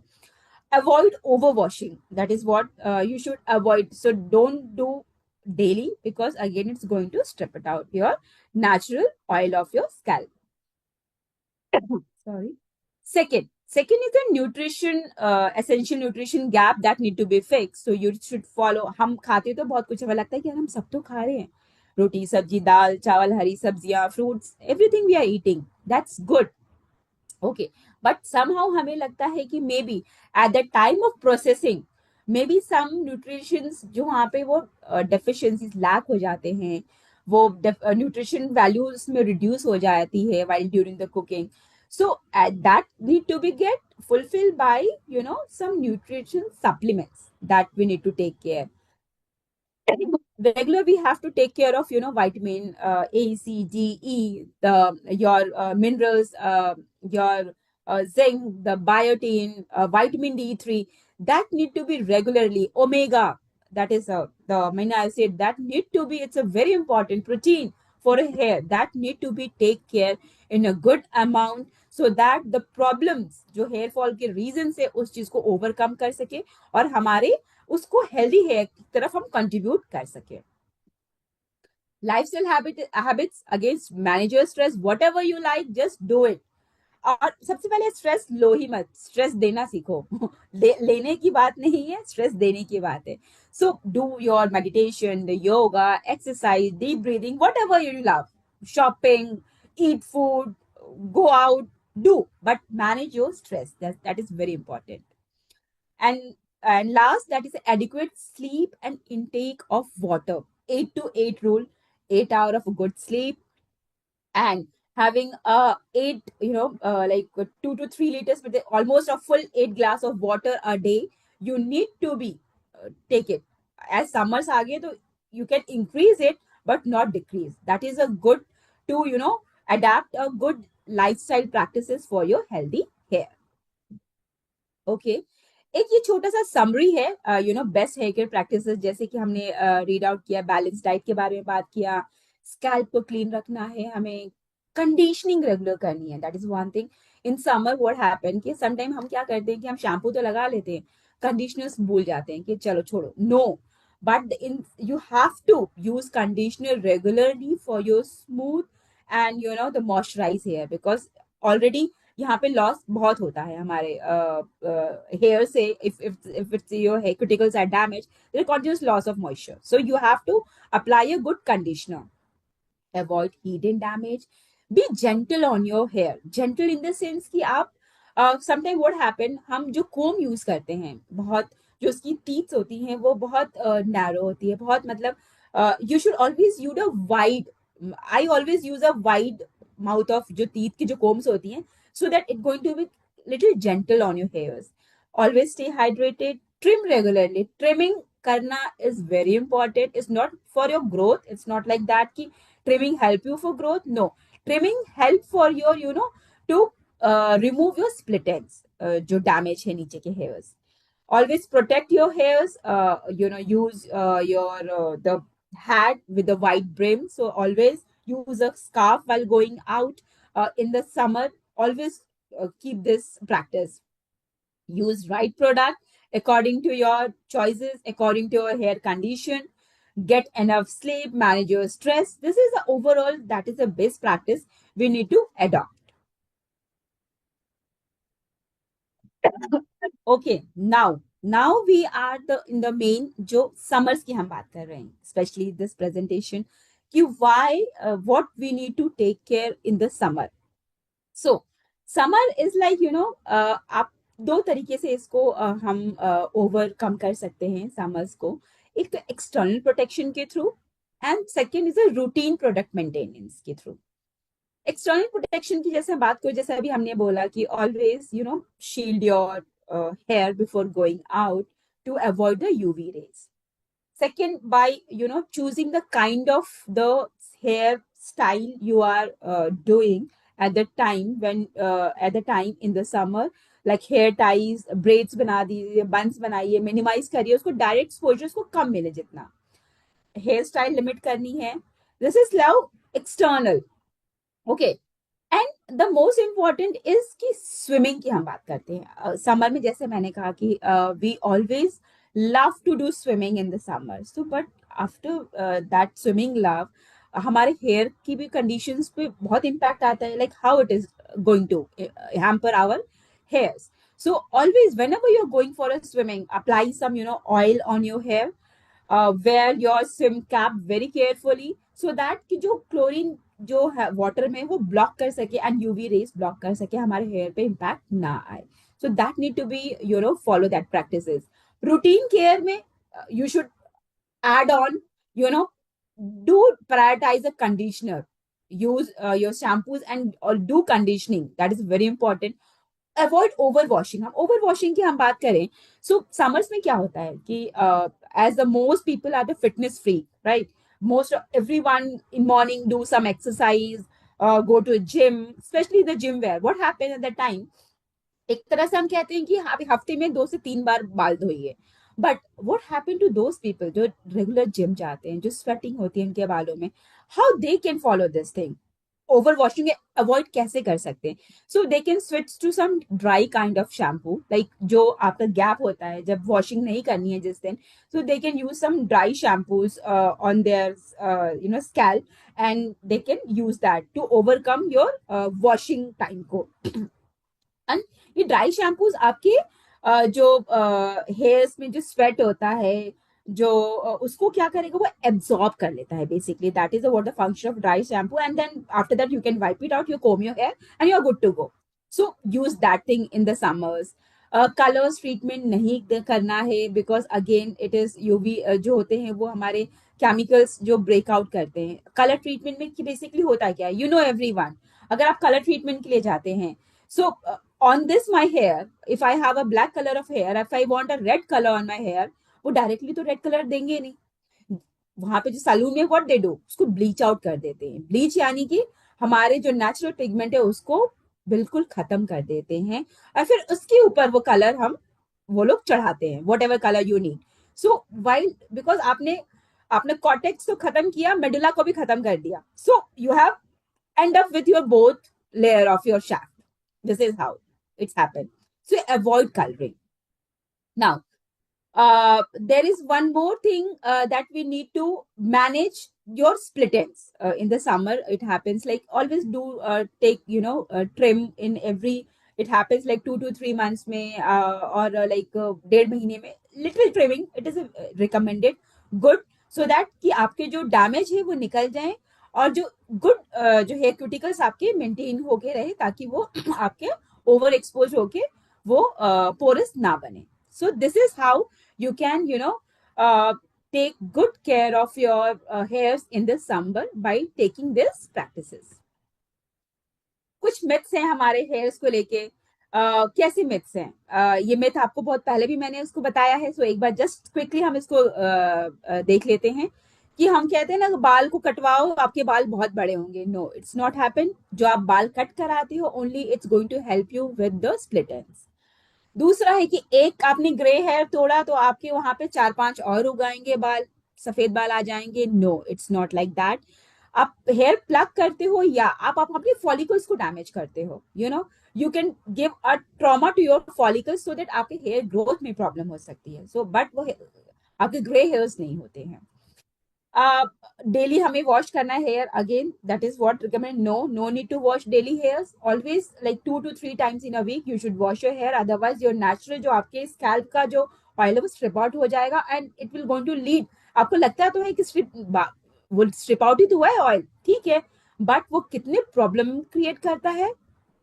Avoid overwashing, that is what you should avoid. So don't do daily, because again it's going to strip it out your natural oil of your scalp. Sorry. Second is the nutrition, essential nutrition gap that need to be fixed. So you should follow. हम खाते तो बहुत कुछ, हमें लगता है कि हम सब तो खा रहे हैं, रोटी सब्जी दाल चावल हरी सब्जियां fruits, everything we are eating, that's good. Okay, but somehow हमें लगता है कि maybe at the time of processing maybe some nutritions जो वहाँ पे वो डेफिशिएंसीज लैक हो जाते हैं, वो न्यूट्रिशन वैल्यूज में रिड्यूस हो जाती है while during the cooking. So that need to be get fulfilled by, some nutrition supplements that we need to take care. Regular we have to take care of, vitamin A, C, D, E, the your minerals, your zinc, the biotin, vitamin D3, that need to be regularly. Omega, that is the amino acid that need to be, it's a very important protein for a hair, that need to be take care in a good amount, so that the problems जो hair fall के reason से उस चीज को overcome कर सके, और हमारे उसको हेल्दी हेयर की तरफ हम कंट्रीब्यूट कर सके. Lifestyle habits against manager stress, what ever you like just do it. और सबसे पहले स्ट्रेस लो ही मत, स्ट्रेस देना सीखो. लेने की बात नहीं है, स्ट्रेस देने की बात है. So do your meditation, yoga, exercise, deep breathing, what ever you love, shopping, eat food, go out, do, but manage your stress. That is very important. And last, that is adequate sleep and intake of water. 8 to 8 rule, 8 hours of good sleep, and having a 8, like 2 to 3 liters, with almost a full 8 glass of water a day. You need to be take it. As summers are so you can increase it but not decrease. That is a good to, adapt a good lifestyle practices for your healthy hair. Okay. एक ये छोटा सा summary है, best hair care practices, जैसे कि हमने read out किया, balance diet के बारे में बात किया, स्कैल्प को क्लीन रखना है हमें, कंडीशनिंग रेगुलर करनी है, that is one thing. In summer what happen कि समटाइम हम क्या करते हैं कि हम शैम्पू तो लगा लेते हैं, कंडीशनर्स भूल जाते हैं कि चलो छोड़ो. No, but in you have to use conditioner regularly for your smooth and the moisturise hair, because already यहाँ पे लॉस बहुत होता है हमारे हेयर से. if it's your hair cuticles are damaged, there is continuous loss of moisture, so you have to apply a good conditioner. Avoid heat and damage. Be gentle on your hair. Gentle in the sense कि आप sometime what happen, हम जो कोम use करते हैं, बहुत जो उसकी teeths होती हैं वो बहुत नैरो होती है, बहुत मतलब you should always use a wide, I always use a wide mouth of जो टीथ की जो कोम्स होती हैं, so that it's going to be little gentle on your hairs. Always stay hydrated. Trim regularly. Trimming karna is very important. It's not for your growth. It's not like that ki trimming help you for growth. No, trimming help for your, to remove your split ends, जो damage है नीचे के hairs. Always protect your hairs. Use your the hat with the white brim. So always use a scarf while going out in the summer. Always keep this practice. Use right product according to your choices, according to your hair condition. Get enough sleep. Manage your stress. This is the overall, that is the best practice we need to adopt. Okay. Now we are the in the main, जो summers की हम बात कर रहे हैं, specially this presentation, कि why what we need to take care in the summer. So summer is like, आप दो तरीके से इसको हम ओवरकम कर सकते हैं समर्स को. एक तो एक्सटर्नल प्रोटेक्शन के through, and second is a routine product maintenance के थ्रू. एक्सटर्नल प्रोटेक्शन की जैसे बात करें, जैसे अभी हमने बोला कि always shield your hair before going out to avoid the UV rays. Second, by choosing the kind of the hair style you are doing at the time, when at the time in the summer, like hair ties, braids बना दीजिए, buns बनाइए, minimize करिए उसको, direct exposure उसको कम मिले जितना, hair style limit करनी है. This is now external. Okay. And the most important is कि स्विमिंग की हम बात करते हैं समर में. जैसे मैंने कहा कि we always love to do swimming in the summer. So but after that swimming love, हमारे हेयर की भी कंडीशंस पे बहुत इम्पैक्ट आता है, like how it is going to hamper our hairs. So always, whenever you're going for a swimming, apply some, oil on your hair. Wear your swim cap very carefully, so that कि जो chlorine जो है water में वो block कर सके, and UV rays block कर सके, हमारे हेयर पे इम्पैक्ट ना आए. So that need to be follow that practices. Routine care में you should add on, you know, do prioritize a conditioner. use your shampoos and or do conditioning. That is very important. Avoid over washing. हम over washing की हम बात करें, सो summers में क्या होता है कि as the most people are the fitness free, right? Most everyone in morning do some exercise, go to gym, specially the gym wear. What happen at the time, एक तरह से हम कहते हैं कि आप हफ्ते में 2 से 3 बार बाल धोइए. But what happen to those people जो रेगुलर जिम जाते हैं, जो स्वेटिंग होती है उनके बालों में, how they can follow this thing? Over washing avoid कैसे कर सकते हैं? So they can switch to some dry kind of shampoo, like जो आपका गैप होता है जब वॉशिंग नहीं करनी है जिस दिन, so they can use some dry shampoos on their scalp, and they can use that to overcome your washing time को. एंड ये ड्राई शैम्पूज आपके जो हेयर्स में जो स्वेट होता है, जो उसको क्या करेगा, वो एब्सॉर्ब कर लेता है. Basically that is what the function of dry shampoo. And then after that you can wipe it out, you comb your hair and you are good to go. So use that thing in the summers. Colours treatment नहीं करना है, because again it is UV जो होते हैं वो हमारे chemicals जो breakout करते हैं. कलर ट्रीटमेंट में बेसिकली होता क्या है, यू नो एवरीवन. अगर आप कलर ट्रीटमेंट के लिए जाते हैं, सो on this my hair, if I have a black color of hair, if I want a red color on my hair, वो डायरेक्टली तो रेड कलर देंगे नहीं. वहां पे जो सैलून में व्हाट दे डू, उसको ब्लीच आउट कर देते हैं. ब्लीच यानी कि हमारे जो नेचुरल पिगमेंट है उसको बिल्कुल खत्म कर देते हैं, और फिर उसके ऊपर वो कलर हम वो लोग चढ़ाते हैं, what ever colour you need. So while because आपने आपने कॉर्टेक्स तो खत्म किया, मेडुला को भी खत्म कर दिया. So you have end up with your both layer of your shaft. This is how it's happened. So avoid coloring. Now, there is one more thing that we need to manage your split ends in the summer. It happens like always do take trim in every. It happens like 2 to 3 months में or like 1.5 महीने में little trimming. It is recommended good so that कि आपके जो damage है वो निकल जाए और जो गुड जो हेयर क्यूटिकल्स आपके मेंटेन होके रहे, ताकि वो आपके ओवर एक्सपोज होके वो पोरस ना बने. So this is how you can take good care of your hairs in the summer by taking these practices. कुछ मिथ्स हैं हमारे हेयर्स को लेके. कैसे मिथ्स हैं? ये मिथ आपको बहुत पहले भी मैंने उसको बताया है, सो एक बार जस्ट क्विकली हम इसको देख लेते हैं. कि हम कहते हैं ना, बाल को कटवाओ आपके बाल बहुत बड़े होंगे. No, it's not happen. जो आप बाल कट कराते हो, only it's going to help you with the split ends. दूसरा है कि एक आपने ग्रे हेयर तोड़ा तो आपके वहां पे 4-5 और उगाएंगे बाल, सफेद बाल आ जाएंगे. No, it's not like that. आप हेयर प्लग करते हो या आप अपने फॉलिकल्स को डैमेज करते हो, you can give a trauma to your follicles so that आपके हेयर ग्रोथ में प्रॉब्लम हो सकती है. सो बट वो आपके ग्रे हेयर्स नहीं होते हैं. डेली हमें वॉश करना है hair, again that is what recommend. No need to wash daily hairs. Always like 2 to 3 times in a week you should wash your hair. Otherwise your natural जो आपके scalp का जो ऑयल है वो strip out हो जाएगा and it will going to lead. आपको लगता तो है कि वो स्ट्रिप आउट ही तो हुआ है ऑयल, ठीक है, बट वो कितने प्रॉब्लम क्रिएट करता है,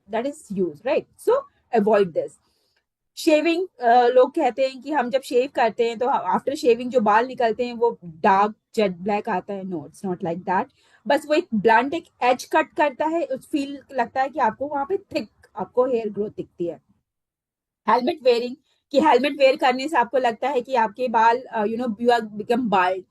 that is huge, right? So avoid this. Shaving, लोग कहते हैं कि हम जब शेव करते हैं तो आफ्टर शेविंग जो बाल निकलते हैं वो डार्क जेट ब्लैक आता है. No, it's not like that. बस वो एक ब्लंट एक एज कट करता है, उस फील लगता है कि आपको वहां पे थिक आपको हेयर ग्रोथ दिखती है. हेलमेट वेयरिंग, कि हेलमेट वेयर करने से आपको लगता है कि आपके बाल you are become bald.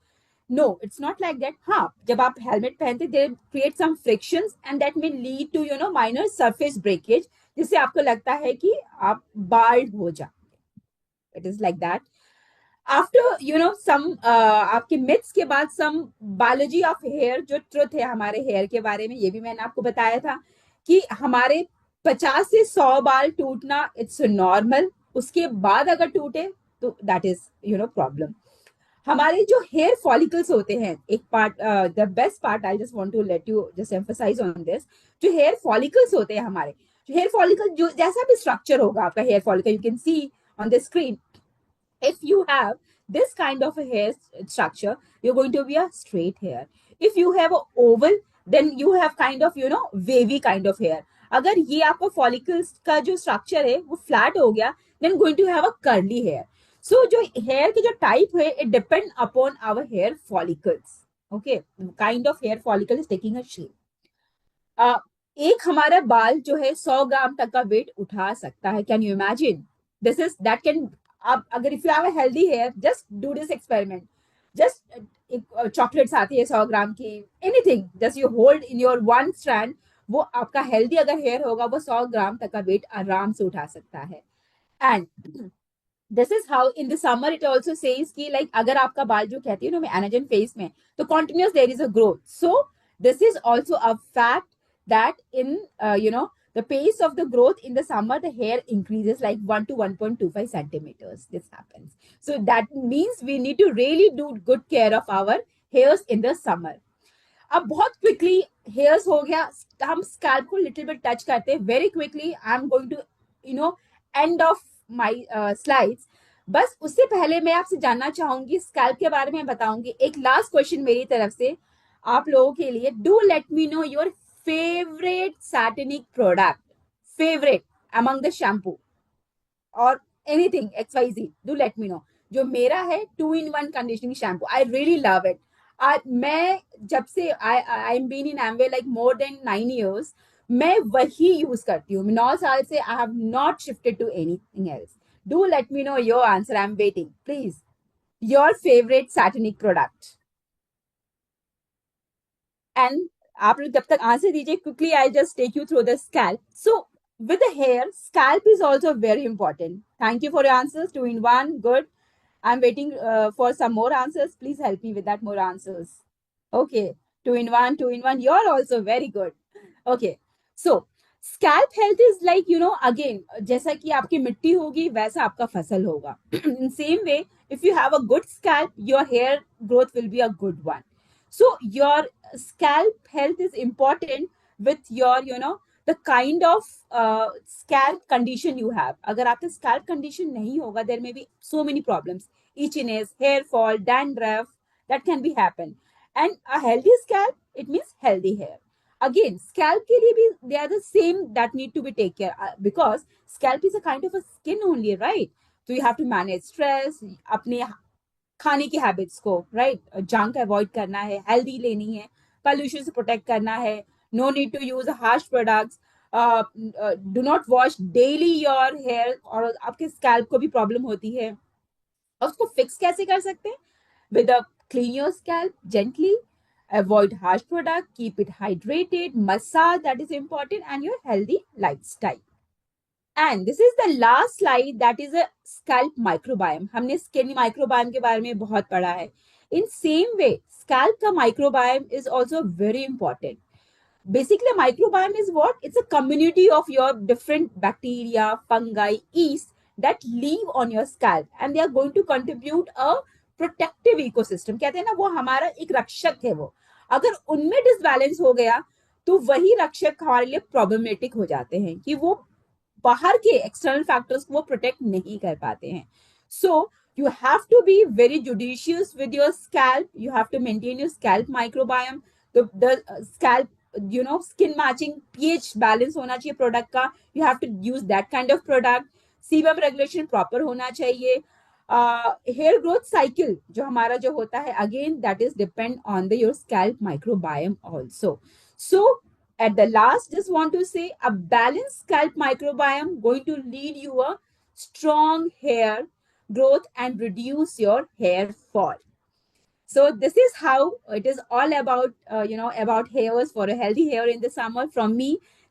No, it's not like that. हाँ, जब आप हेलमेट पहनते they create some frictions and that may lead to minor surface breakage, जिससे आपको लगता है कि आप बाल्ड हो जाए. It is like that. After some आपके मिथ्स के बाद सम बायोलॉजी ऑफ हेयर, जो ट्रुथ है हमारे हेयर के बारे में, ये भी मैंने आपको बताया था कि हमारे 50 से 100 बाल टूटना इट्स नॉर्मल. उसके बाद अगर टूटे तो दैट इज प्रॉब्लम. हमारे जो हेयर फॉलिकल्स होते हैं, एक part, the best part, I just want to let you just emphasise on this. जो हेयर फॉलिकल्स होते हैं हमारे, जो हेयर फॉलिकल जो जैसा भी स्ट्रक्चर होगा आपका hair follicle, you can see on the screen. If you have this kind of a hair structure, you're going to be a straight hair. If you have a oval, then you have kind of wavy kind of hair. अगर ये आपका follicles का जो structure है वो flat हो गया, then going to have a curly hair. So जो hair के जो type है, it depend upon our hair follicles. Okay, kind of hair follicle is taking a shape. अ, एक हमारा बाल जो है 100 ग्राम तक का वेट उठा सकता है। Can you imagine? This is that can, आप अगर if you have a healthy hair, just do this experiment. Just एक चॉकलेट्स आती है 100 ग्राम की, anything, just you hold in your one strand, वो आपका हेल्दी अगर हेयर होगा वो 100 ग्राम तक का वेट आराम से उठा सकता है। And this is how in the summer it also says कि लाइक अगर आपका बाल जो कहती है ना मैं एनाजन फेज में, तो continuous there is a growth. So this is also a fact that in the pace of the growth in the summer, the hair increases like 1 to 1.25 centimeters. This happens, so that means we need to really do good care of our hairs in the summer. अब बहुत quickly hairs हो गया, हम scalp को little bit touch करते हैं very quickly. I am going to end of my slides. बस उससे पहले मैं आपसे जानना चाहूंगी, स्कैल्प के बारे में बताऊंगी। एक लास्ट क्वेश्चन मेरी तरफ से आप लोगों के लिए, do let me know your favourite Satinique product, favourite among the shampoo और anything X Y Z, do let me know. जो मेरा है 2 in 1 conditioning shampoo, I really love it. आज मैं जब से I am been in Amway like more than 9 years, मैं वही यूज करती हूँ 9 साल से। I have not shifted to anything else. Do let me know your answer, I am waiting please. Your favourite Satinique product. And आप लोग जब तक आंसर दीजिए, quickly I just take you through the scalp. So with the hair, scalp is also very important. Thank you for your answers. 2 in 1, good. I'm waiting for some more answers. Please help me with that more answers. Okay, 2 in 1, 2 in 1. You're also very good. Okay, so scalp health is like, again, जैसा कि आपकी मिट्टी होगी वैसा आपका फसल होगा. In same way, if you have a good scalp, your hair growth will be a good one. So your scalp health is important with your, the kind of scalp condition you have. अगर आपका scalp condition नहीं होगा, there may be so many problems, itchiness, hair fall, dandruff, that can be happen. And a healthy scalp, it means healthy hair. Again, scalp के लिए भी they are the same that need to be take care, because scalp is a kind of a skin only, right? So you have to manage stress, अपने खाने की habits को, right, junk avoid करना है, healthy लेनी है, pollution से protect करना है, no need to use harsh products, do not wash daily your hair, और आपके स्कैल्प को भी प्रॉब्लम होती है। और उसको फिक्स कैसे कर सकते हैं? With a clean your scalp gently, avoid harsh product, keep it hydrated, massage, that is important, and your healthy lifestyle. And this is the last slide, that is a scalp microbiome. हमने skin microbiome के बारे में बहुत पढ़ा है। In same way scalp का microbiome is also very important. Basically, a microbiome is what? It's a community of your different bacteria, fungi, yeast that live on your scalp, and they are going to contribute a protective ecosystem. कहते हैं ना, वो हमारा एक रक्षक है। वो अगर उनमें डिसबैलेंस हो गया तो वही रक्षक हमारे लिए प्रॉब्लमेटिक हो जाते हैं, कि वो बाहर के एक्सटर्नल फैक्टर्स को वो प्रोटेक्ट नहीं कर पाते हैं। सो you have to be very judicious with your scalp. You have to maintain your scalp microbiome. The scalp, skin matching pH balance होना चाहिए प्रोडक्ट का. You have to use that kind of product. sebum regulation proper होना चाहिए. Hair growth cycle जो हमारा जो होता है, again that is depend on the your scalp microbiome also. So at the last, just want to say a balanced scalp microbiome going to lead you a strong hair growth and reduce your hair fall. So this is how it is all about, about hairs for a healthy hair in the summer from me.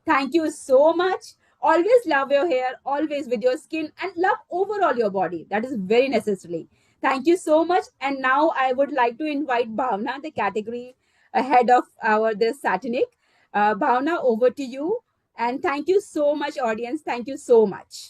Thank you so much. Always love your hair, always with your skin, and love overall your body. That is very necessary. Thank you so much. And now I would like to invite Bhavna, the category head of our this Satanic. Bhavna, over to you. And thank you so much, audience. Thank you so much.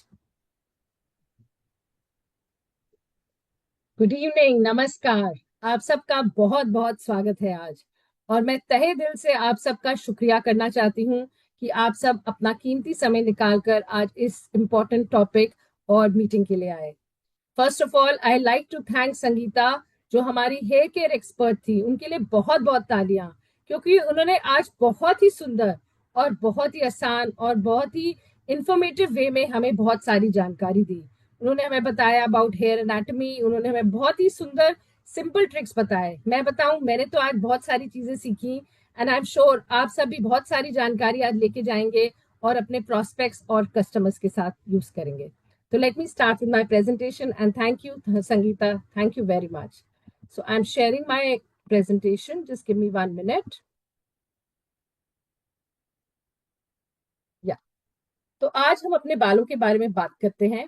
Good evening, नमस्कार। आप सबका बहुत बहुत स्वागत है आज। और मैं तहे दिल से आप सबका शुक्रिया करना चाहती हूँ कि आप सब अपना कीमती समय निकालकर आज इस इम्पोर्टेंट टॉपिक और मीटिंग के लिए आए। First of all I like to thank Sangeeta, जो हमारी हेयर केयर एक्सपर्ट थी। उनके लिए बहुत बहुत तालियां, क्योंकि उन्होंने आज बहुत ही सुंदर और बहुत ही आसान और बहुत ही इंफॉर्मेटिव वे में हमें बहुत सारी जानकारी दी। उन्होंने हमें बताया अबाउट हेयर एनाटॉमी, उन्होंने हमें बहुत ही सुंदर सिंपल ट्रिक्स बताए। मैं बताऊं, मैंने तो आज बहुत सारी चीजें सीखी। एंड आई एम श्योर आप सब भी बहुत सारी जानकारी आज लेके जाएंगे और अपने प्रोस्पेक्ट्स और कस्टमर्स के साथ यूज करेंगे. तो let me start with my presentation and thank you Sangeeta, thank you very much. So I am sharing my presentation. Just give me 1 minute. या तो आज हम अपने बालों के बारे में बात करते हैं.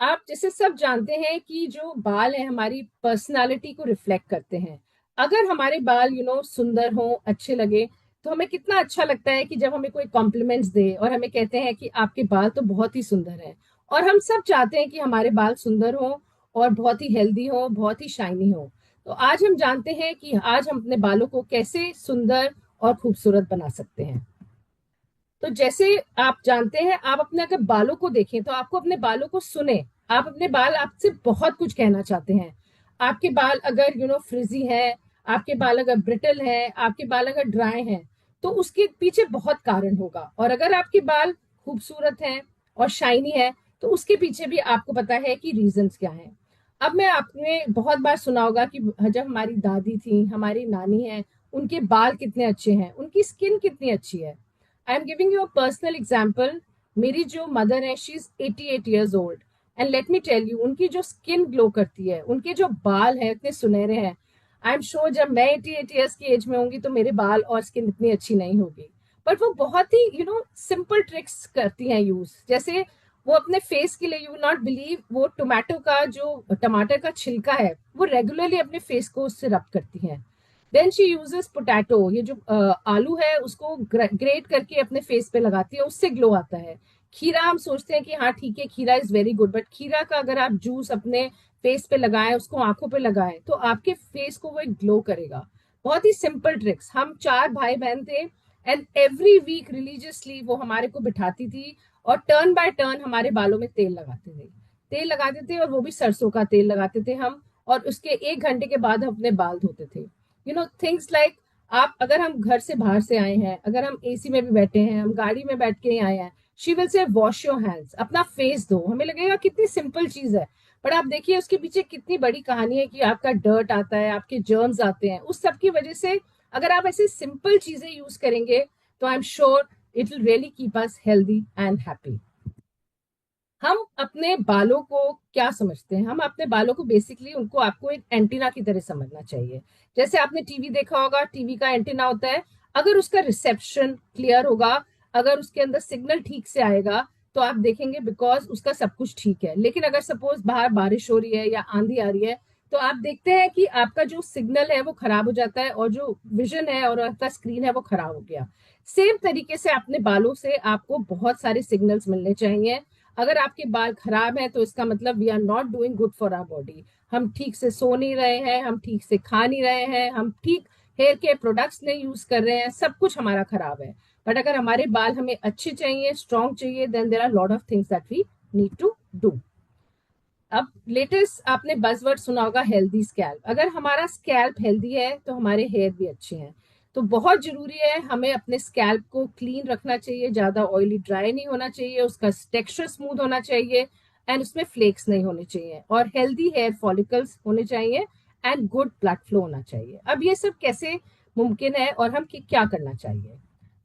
आप जैसे सब जानते हैं कि जो बाल है हमारी पर्सनालिटी को रिफ्लेक्ट करते हैं. अगर हमारे बाल सुंदर हो, अच्छे लगे, तो हमें कितना अच्छा लगता है कि जब हमें कोई कॉम्प्लीमेंट्स दे और हमें कहते हैं कि आपके बाल तो बहुत ही सुंदर हैं. और हम सब चाहते हैं कि हमारे बाल सुंदर हो और बहुत ही हेल्दी हो, बहुत ही शाइनी हो. तो आज हम जानते हैं कि आज हम अपने बालों को कैसे सुंदर और खूबसूरत बना सकते हैं. तो जैसे आप जानते हैं, आप अपने अगर बालों को देखें तो आपको अपने बालों को सुने. आप अपने बाल आपसे बहुत कुछ कहना चाहते हैं. आपके बाल अगर फ्रिजी है, आपके बाल अगर ब्रिटल है, आपके बाल अगर ड्राई हैं, तो उसके पीछे बहुत कारण होगा. और अगर आपके बाल खूबसूरत हैं और शाइनी है, तो उसके पीछे भी आपको पता है कि रीजंस क्या हैं. अब मैं आपने बहुत बार सुना होगा कि जब हमारी दादी थी, हमारी नानी है, उनके बाल कितने अच्छे हैं, उनकी स्किन कितनी अच्छी है. I am giving you a personal example. मेरी जो मदर है, she is 88 years old. And let me tell you, उनकी जो स्किन ग्लो करती है, उनके जो बाल हैं इतने सुनहरे हैं. आई एम श्योर जब मैं 88 years की एज में होंगी तो मेरे बाल और स्किन इतनी अच्छी नहीं होगी. बट वो बहुत ही सिंपल ट्रिक्स करती हैं यूज. जैसे वो अपने फेस के लिए, यू विल नॉट बिलीव, वो टमाटर का छिलका है, वो रेगुलरली अपने फेस को उससे रब करती हैं. देन शी यूजेस पोटैटो, ये जो आलू है उसको ग्रेट करके अपने फेस पे लगाती है, उससे ग्लो आता है. खीरा, हम सोचते हैं कि हाँ ठीक है, खीरा इज वेरी गुड, बट खीरा का अगर आप जूस अपने फेस पे लगाएं, उसको आंखों पे लगाएं, तो आपके फेस को वो एक ग्लो करेगा. बहुत ही सिंपल ट्रिक्स. हम 4 भाई बहन थे एंड एवरी वीक रिलीजियसली वो हमारे को बिठाती थी और टर्न बाय टर्न हमारे बालों में तेल लगाते थे और वो भी सरसों का तेल लगाते थे हम. और उसके 1 घंटे के बाद हम अपने बाल धोते थे. थिंग्स लाइक, आप अगर हम घर से बाहर से आए हैं, अगर हम एसी में भी बैठे हैं, हम गाड़ी में बैठ के ही आए हैं, she will say wash your hands, अपना फेस धो. हमें लगेगा कितनी सिंपल चीज है, पर आप देखिए उसके पीछे कितनी बड़ी कहानी है कि आपका डर्ट आता है, आपके जर्म्स आते हैं. उस सब की वजह से अगर आप ऐसी सिंपल चीजें यूज करेंगे तो आई am sure it will really keep us healthy and happy. हम अपने बालों को क्या समझते हैं? हम अपने बालों को बेसिकली उनको आपको एक एंटीना की तरह समझना चाहिए. जैसे आपने टीवी देखा होगा, टीवी का एंटीना होता है. अगर उसका रिसेप्शन क्लियर होगा, अगर उसके अंदर सिग्नल ठीक से आएगा, तो आप देखेंगे बिकॉज उसका सब कुछ ठीक है. लेकिन अगर सपोज बाहर बारिश हो रही है या आंधी आ रही है, तो आप देखते हैं कि आपका जो सिग्नल है वो खराब हो जाता है और जो विजन है और आपका स्क्रीन है वो खराब हो गया. सेम तरीके से अपने बालों से आपको बहुत सारे सिग्नल्स मिलने चाहिए. अगर आपके बाल खराब हैं तो इसका मतलब we are not doing good for our body. हम ठीक से सो नहीं रहे हैं, हम ठीक से खा नहीं रहे हैं, हम ठीक हेयर के प्रोडक्ट्स नहीं यूज कर रहे हैं, सब कुछ हमारा खराब है. बट अगर हमारे बाल हमें अच्छे चाहिए, स्ट्रॉन्ग चाहिए, then there are lot of things that we need to do. अब लेटेस्ट आपने बज़वर्ड सुना होगा, हेल्दी स्कैल्प. अगर हमारा स्कैल्प हेल्दी है तो हमारे हेयर भी अच्छे हैं. तो बहुत जरूरी है, हमें अपने स्कैल्प को क्लीन रखना चाहिए, ज्यादा ऑयली ड्राई नहीं होना चाहिए, उसका टेक्सचर स्मूथ होना चाहिए एंड उसमें फ्लेक्स नहीं होने चाहिए, और हेल्दी हेयर फॉलिकल्स होने चाहिए एंड गुड ब्लड फ्लो होना चाहिए. अब ये सब कैसे मुमकिन है और हम क्या करना चाहिए?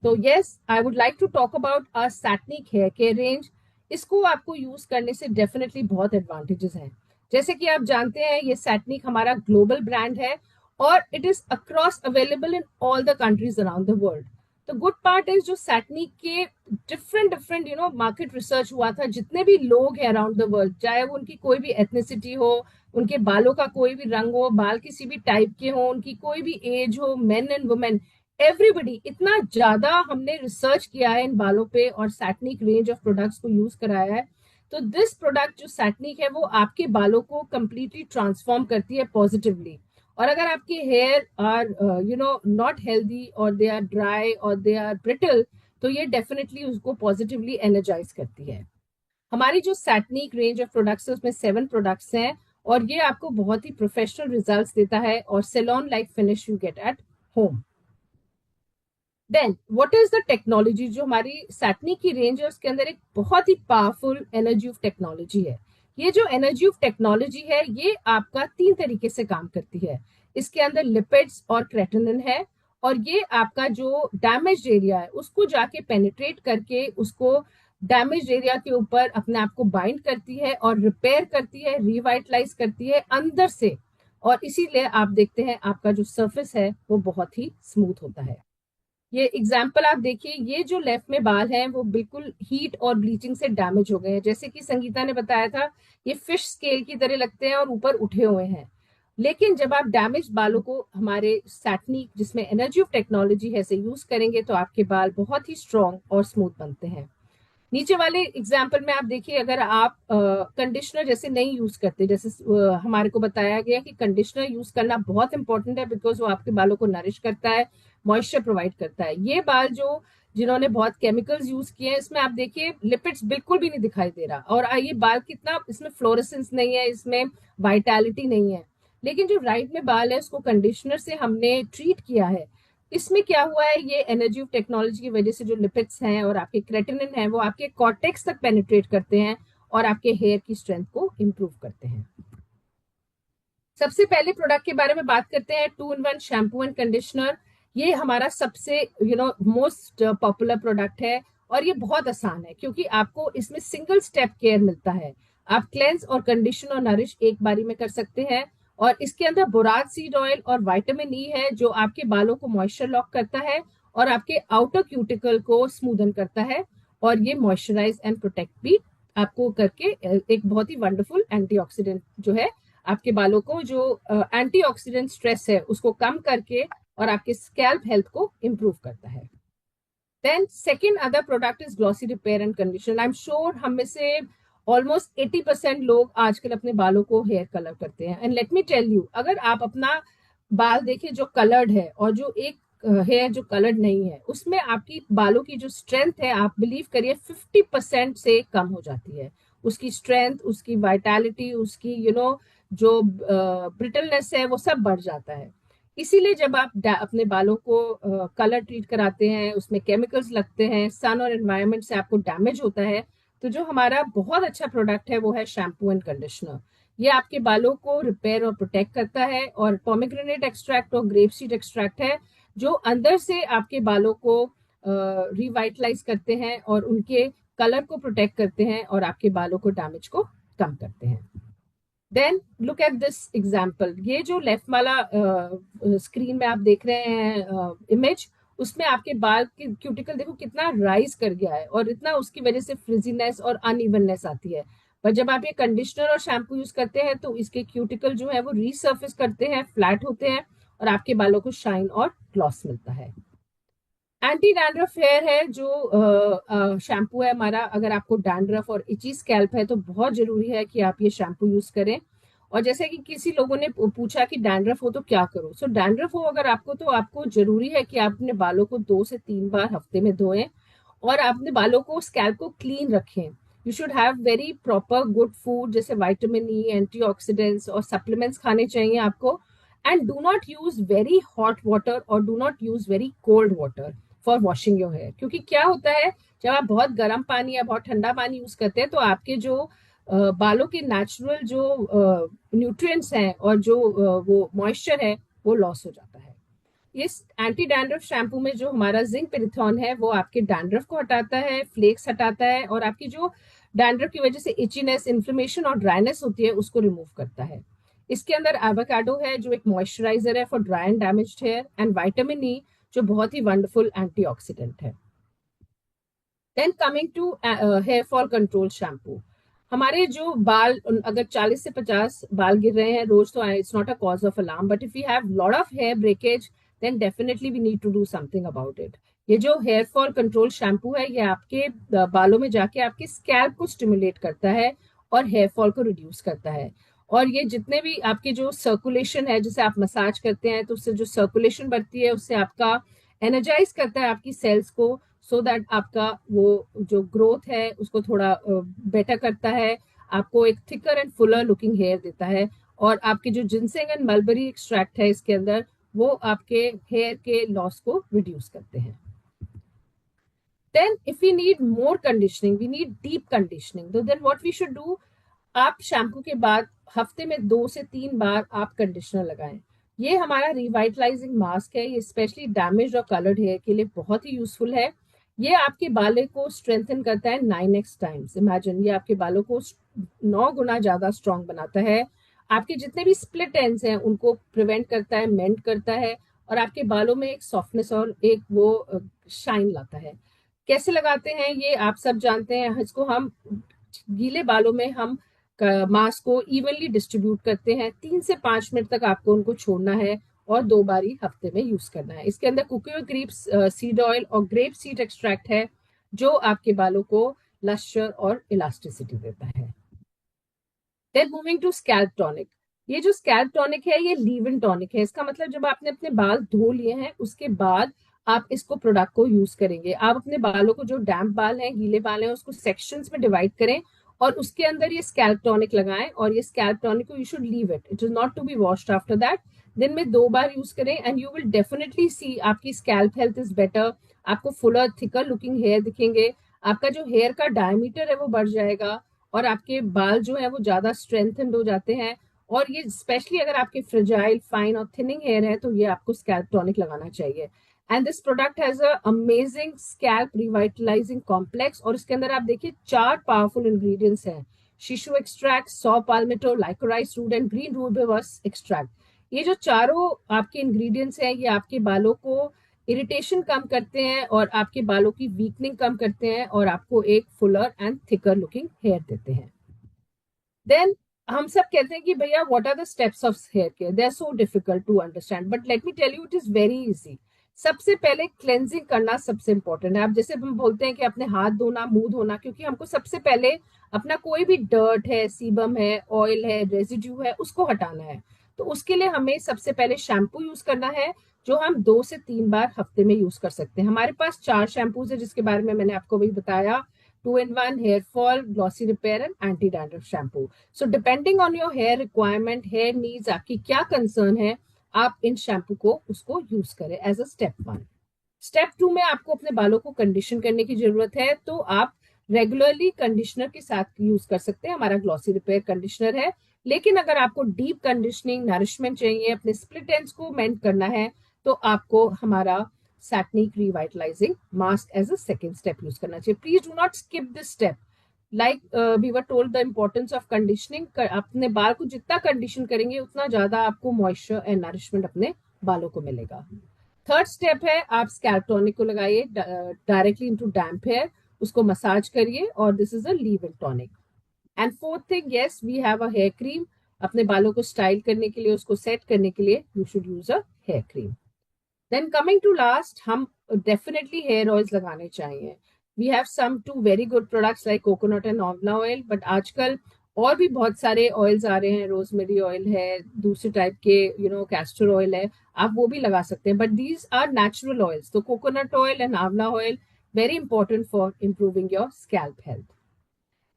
तो yes, I would like to talk about a Satinique hair care range. इसको आपको यूज करने से डेफिनेटली बहुत एडवांटेजेस हैं. जैसे कि आप जानते हैं, ये सैटनिक हमारा ग्लोबल ब्रांड है और it is across available in all the countries around the world. तो गुड पार्ट इज, जो सैटनिक के डिफरेंट डिफरेंट मार्केट रिसर्च हुआ था, जितने भी लोग हैं अराउंड द वर्ल्ड, चाहे वो उनकी कोई भी एथनिसिटी हो, उनके बालों का कोई भी रंग हो, बाल किसी भी टाइप के हो, उनकी कोई भी एज हो, मेन एंड वुमेन, एवरीबडी, इतना ज्यादा हमने रिसर्च किया है इन बालों पे और सैटनिक रेंज ऑफ प्रोडक्ट्स को यूज कराया है. तो दिस प्रोडक्ट जो सैटनिक है वो आपके बालों को कंप्लीटली ट्रांसफॉर्म करती है पॉजिटिवली. और अगर आपके हेयर आर नॉट हेल्दी और दे आर ड्राई और दे आर ब्रिटल, तो ये डेफिनेटली उसको पॉजिटिवली एनर्जाइज करती है. हमारी जो सैटनिक रेंज ऑफ प्रोडक्ट्स है उसमें 7 प्रोडक्ट्स हैं और ये आपको बहुत ही प्रोफेशनल रिजल्ट्स देता है और salon like finish you get at home. Then what is the technology? जो हमारी सैटनिक की रेंज है उसके अंदर एक बहुत ही पावरफुल एनर्जी ऑफ टेक्नोलॉजी है. ये जो एनर्जी ऑफ टेक्नोलॉजी है ये आपका 3 तरीके से काम करती है. इसके अंदर लिपिड्स और क्रेटिनिन है और ये आपका जो डैमेज एरिया है उसको जाके पेनिट्रेट करके उसको डैमेज एरिया के ऊपर अपने आप को बाइंड करती है और रिपेयर करती है, रिवाइटलाइज करती है अंदर से। और इसीलिए आप देखते हैं आपका जो सरफेस है वो बहुत ही स्मूथ होता है। ये एग्जाम्पल आप देखिए, ये जो लेफ्ट में बाल हैं वो बिल्कुल हीट और ब्लीचिंग से डैमेज हो गए हैं। जैसे कि संगीता ने बताया था, ये फिश स्केल की तरह लगते हैं और ऊपर उठे हुए हैं। लेकिन जब आप डैमेज बालों को हमारे सैटनिक, जिसमें एनर्जी ऑफ टेक्नोलॉजी है, से यूज करेंगे तो आपके बाल बहुत ही स्ट्रांग और स्मूथ बनते हैं। नीचे वाले एग्जाम्पल में आप देखिए, अगर आप कंडीशनर जैसे नहीं यूज करते, जैसे हमारे को बताया गया कि कंडीशनर यूज करना बहुत इंपॉर्टेंट है, बिकॉज वो आपके बालों को नरिश करता है, मॉइस्चर प्रोवाइड करता है। ये बाल जो जिन्होंने बहुत केमिकल्स यूज किए हैं, इसमें आप देखिए लिपिड्स बिल्कुल भी नहीं दिखाई दे रहा, और ये बाल कितना, इसमें फ्लोरेसेंस नहीं है, इसमें वाइटैलिटी नहीं है। लेकिन जो राइट में बाल है उसको कंडीशनर से हमने ट्रीट किया है। इसमें क्या हुआ है, ये एनर्जी ऑफ टेक्नोलॉजी की वजह से जो लिपिड्स हैं और आपके क्रेटिनिन है वो आपके कॉर्टेक्स तक पेनिट्रेट करते हैं और आपके हेयर की स्ट्रेंथ को इम्प्रूव करते हैं। सबसे पहले प्रोडक्ट के बारे में बात करते हैं, 2-in-1 शैम्पू एंड कंडीशनर। ये हमारा सबसे मोस्ट पॉपुलर प्रोडक्ट है और ये बहुत आसान है क्योंकि आपको इसमें सिंगल स्टेप केयर मिलता है। आप क्लेंस और कंडीशन और नरिश एक बारी में कर सकते हैं। और इसके अंदर बोराज सीड ऑयल और विटामिन ई है जो आपके बालों को मॉइस्चर लॉक करता है और आपके आउटर क्यूटिकल को स्मूदन करता है। और ये मॉइस्चराइज एंड प्रोटेक्ट भी आपको करके एक बहुत ही वंडरफुल एंटीऑक्सीडेंट जो है, आपके बालों को जो एंटीऑक्सीडेंट स्ट्रेस है उसको कम करके और आपके स्कैल्प हेल्थ को इम्प्रूव करता है। Then second other product is glossy repair and conditioner. I am sure हम में से ऑलमोस्ट 80% लोग आजकल अपने बालों को हेयर कलर करते हैं। And let me tell you, अगर आप अपना बाल देखें जो कलर्ड है और जो एक हेयर जो कलर्ड नहीं है, उसमें आपकी बालों की जो स्ट्रेंथ है, आप बिलीव करिए 50% से कम हो जाती है। उसकी स्ट्रेंथ, उसकी वाइटैलिटी, उसकी जो ब्रिटलनेस है वो सब बढ़ जाता है। इसीलिए जब आप अपने बालों को कलर ट्रीट कराते हैं, उसमें केमिकल्स लगते हैं, सन और एनवायरनमेंट से आपको डैमेज होता है, तो जो हमारा बहुत अच्छा प्रोडक्ट है वो है शैम्पू एंड कंडीशनर। ये आपके बालों को रिपेयर और प्रोटेक्ट करता है। और पोमेग्रेनेट एक्सट्रैक्ट और ग्रेप सीड एक्सट्रैक्ट है जो अंदर से आपके बालों को रिवाइटलाइज करते हैं और उनके कलर को प्रोटेक्ट करते हैं और आपके बालों को डैमेज को कम करते हैं। Then look at this example. ये जो लेफ्ट वाला स्क्रीन में आप देख रहे हैं इमेज, उसमें आपके बाल के क्यूटिकल देखो कितना राइज कर गया है और इतना उसकी वजह से फ्रिजीनेस और अनइवननेस आती है। पर जब आप ये कंडीशनर और शैम्पू यूज करते हैं तो इसके क्यूटिकल जो है वो रीसर्फेस करते हैं, फ्लैट होते हैं और आपके बालों को शाइन और ग्लॉस मिलता है। एंटी डैंड्रफ हेयर है जो शैम्पू है हमारा। अगर आपको डैंड्रफ और इची स्कैल्प है तो बहुत जरूरी है कि आप ये शैम्पू यूज करें। और जैसे कि किसी लोगों ने पूछा कि डैंड्रफ हो तो क्या करो, सो डैंड्रफ हो अगर आपको, तो आपको जरूरी है कि आप अपने बालों को 2 से 3 बार हफ्ते में धोएं और अपने बालों को, स्कैल्प को क्लीन रखें। You should have very proper good food, जैसे विटामिन ई, एंटीऑक्सीडेंट्स और सप्लीमेंट्स खाने चाहिए आपको। And do not use very hot water और do not use very cold water for washing your hair. क्योंकि क्या होता है, जब आप बहुत गर्म पानी या बहुत ठंडा पानी यूज करते हैं तो आपके जो बालों के नेचुरल जो न्यूट्रिएंट्स हैं और जो वो मॉइस्चर है वो लॉस हो जाता है। इस एंटी डैंड्रफ शैम्पू में जो हमारा जिंक पेरिथॉन है वो आपके डैंड्रफ को हटाता है, फ्लेक्स हटाता है और आपकी जो डैंड्रफ की वजह से इचीनेस, इन्फ्लेमेशन और ड्राइनेस होती है उसको रिमूव करता है। इसके अंदर एवोकाडो है जो एक मॉइस्चराइजर है for dry and damaged hair, and vitamin E जो बहुत ही वंडरफुल एंटीऑक्सीडेंट है। Then coming to hair fall control shampoo. हमारे जो बाल, अगर 40 से 50 बाल गिर रहे हैं रोज तो it's not a cause of alarm, but if you have lot of hair breakage then definitely we need to do something about it. ये जो हेयर फॉल कंट्रोल शैम्पू है ये आपके बालों में जाके आपके स्कैल्प को स्टिमुलेट करता है और हेयर फॉल को रिड्यूस करता है। और ये जितने भी आपके जो सर्कुलेशन है, जैसे आप मसाज करते हैं तो उससे जो सर्कुलेशन बढ़ती है उससे आपका एनर्जाइज करता है आपकी सेल्स को, सो दैट आपका वो जो ग्रोथ है उसको थोड़ा बेटर करता है, आपको एक thicker and fuller looking hair देता है। और आपके जो जिनसेंग एंड मलबरी एक्सट्रैक्ट है इसके अंदर, वो आपके हेयर के लॉस को रिड्यूस करते हैं। Then if we need more conditioning, we need deep conditioning, तो then what we should do, आप शैम्पू के बाद हफ्ते में 2 से 3 बार आप कंडीशनर लगाएं। ये हमारा रिवाइटलाइजिंग मास्क है। ये स्पेशली डैमेज और कलर्ड हेयर के लिए बहुत ही यूजफुल है। ये आपके बालों को स्ट्रेंथन करता है 9x टाइम्स। इमेजिन, ये आपके बालों को 9 गुना ज्यादा स्ट्रांग बनाता है। आपके जितने भी स्प्लिट एंड्स हैं उनको प्रिवेंट करता है, मेंट करता है, और आपके बालों में एक सॉफ्टनेस और एक वो शाइन लाता है। कैसे लगाते हैं ये आप सब जानते हैं। इसको हम गीले बालों में हम मास्क को इवनली डिस्ट्रीब्यूट करते हैं। 3 से 5 मिनट तक आपको उनको छोड़ना है और 2 बारी हफ्ते में यूज करना है। इसके अंदर कुकियो ग्रेप सीड ऑयल और ग्रेप सीड एक्सट्रैक्ट है, जो आपके बालों को लस्टर और इलास्टिसिटी देता है। Then moving to scalp tonic. ये जो स्कैल्प टॉनिक है ये लीव इन टॉनिक है। इसका मतलब जब आपने अपने बाल धो लिए हैं उसके बाद आप इसको प्रोडक्ट को यूज करेंगे। आप अपने बालों को, जो डैम्प बाल हैं, गीले बाल हैं, उसको सेक्शंस में डिवाइड करें और उसके अंदर ये स्कैल्प टॉनिक लगाएं। और ये स्कैल्प टॉनिक को you should leave it, it is not to be washed after that. दिन में 2 बार यूज करें and you will definitely see आपकी स्कैल्प हेल्थ इज बेटर। आपको फुलर थिकर लुकिंग हेयर दिखेंगे। आपका जो हेयर का डायमीटर है वो बढ़ जाएगा और आपके बाल जो है वो ज्यादा स्ट्रेंथेंड हो जाते हैं। और ये स्पेशली अगर आपके फ्रेजाइल, फाइन और थिनिंग हेयर है तो ये आपको स्कैल्प टॉनिक लगाना चाहिए। And this product has a amazing scalp revitalising complex. और इसके अंदर आप देखिए 4 पावरफुल इंग्रेडिएंट्स हैं: shiso extract, saw palmetto, licorice root and green rooibos extract. ये जो चारों आपके इंग्रेडिएंट्स हैं ये आपके बालों को इरिटेशन कम करते हैं और आपके बालों की वीकनिंग कम करते हैं और आपको एक fuller and thicker looking hair देते हैं। देन हम सब कहते हैं कि भैया what are the steps of hair care, they are so difficult to understand, but let me tell you it is very easy. सबसे पहले क्लेंजिंग करना सबसे इंपॉर्टेंट है। आप जैसे हम बोलते हैं कि अपने हाथ धोना, मुंह धोना, क्योंकि हमको सबसे पहले अपना कोई भी डर्ट है, सीबम है, ऑयल है, रेजिड्यू है, उसको हटाना है। तो उसके लिए हमें सबसे पहले शैम्पू यूज करना है, जो हम 2 से 3 बार हफ्ते में यूज कर सकते हैं। हमारे पास 4 शैम्पूज है जिसके बारे में मैंने आपको भी बताया: 2 in 1 hair fall, glossy repair and anti dandruff shampoo. So depending on your hair requirement, hair needs, आपकी क्या कंसर्न है, आप इन शैम्पू को उसको यूज करें एज अ स्टेप 1। स्टेप 2 में आपको अपने बालों को कंडीशन करने की जरूरत है, तो आप रेगुलरली कंडीशनर के साथ यूज कर सकते हैं। हमारा ग्लॉसी रिपेयर कंडीशनर है। लेकिन अगर आपको डीप कंडीशनिंग, नरिशमेंट चाहिए, अपने स्प्लिट एंड्स को मेंट करना है, तो आपको हमारा Satinique revitalising mask as a second step use करना चाहिए। Please do not skip this step. Like we were told the importance of conditioning. अपने बाल को जितना कंडीशन करेंगे उतना ज्यादा आपको मॉइस्चर एंड नरिशमेंट अपने बालों को मिलेगा। थर्ड स्टेप है, आप स्कैल्प टॉनिक को लगाइए डायरेक्टली इनटू डैम्प हेयर, उसको मसाज करिए, और this is a leave in tonic. And fourth thing, yes we have a hair cream. अपने बालों को स्टाइल करने के लिए, उसको सेट करने के लिए you should use a hair cream. Then coming to last, हम डेफिनेटली हेयर ऑयल्स लगाने चाहिए। We have some two very good products like coconut and amla oil, but आजकल और भी बहुत सारे ऑयल्स आ रहे हैं। रोजमेरी ऑयल है, दूसरे टाइप के कैस्टर ऑयल है, आप वो भी लगा सकते हैं, but these are natural oils. तो coconut oil and amla oil very important for improving your scalp health.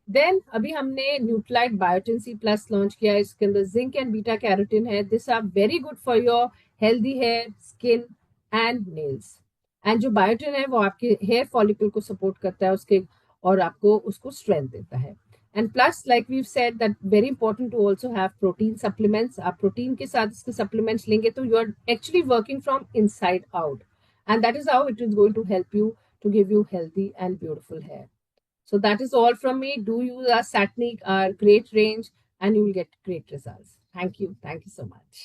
Then अभी हमने Nutralite biotin C plus launch किया है। इसके अंदर जिंक एंड बीटा कैरोटीन है। This are very good for your healthy hair, skin and nails. And जो biotin है वो आपके हेयर फॉलिकल को सपोर्ट करता है उसके, और आपको उसको स्ट्रेंथ देता है। And plus like we said that very important to also have protein supplements. आप प्रोटीन के साथ इसके सप्लीमेंट्स लेंगे तो you are actually working from inside out, and that is how it is going to help you to give you healthy and beautiful hair. So that is all from me. Do use our Satnik, our great range, and you will get great results. Thank you. Thank you so much.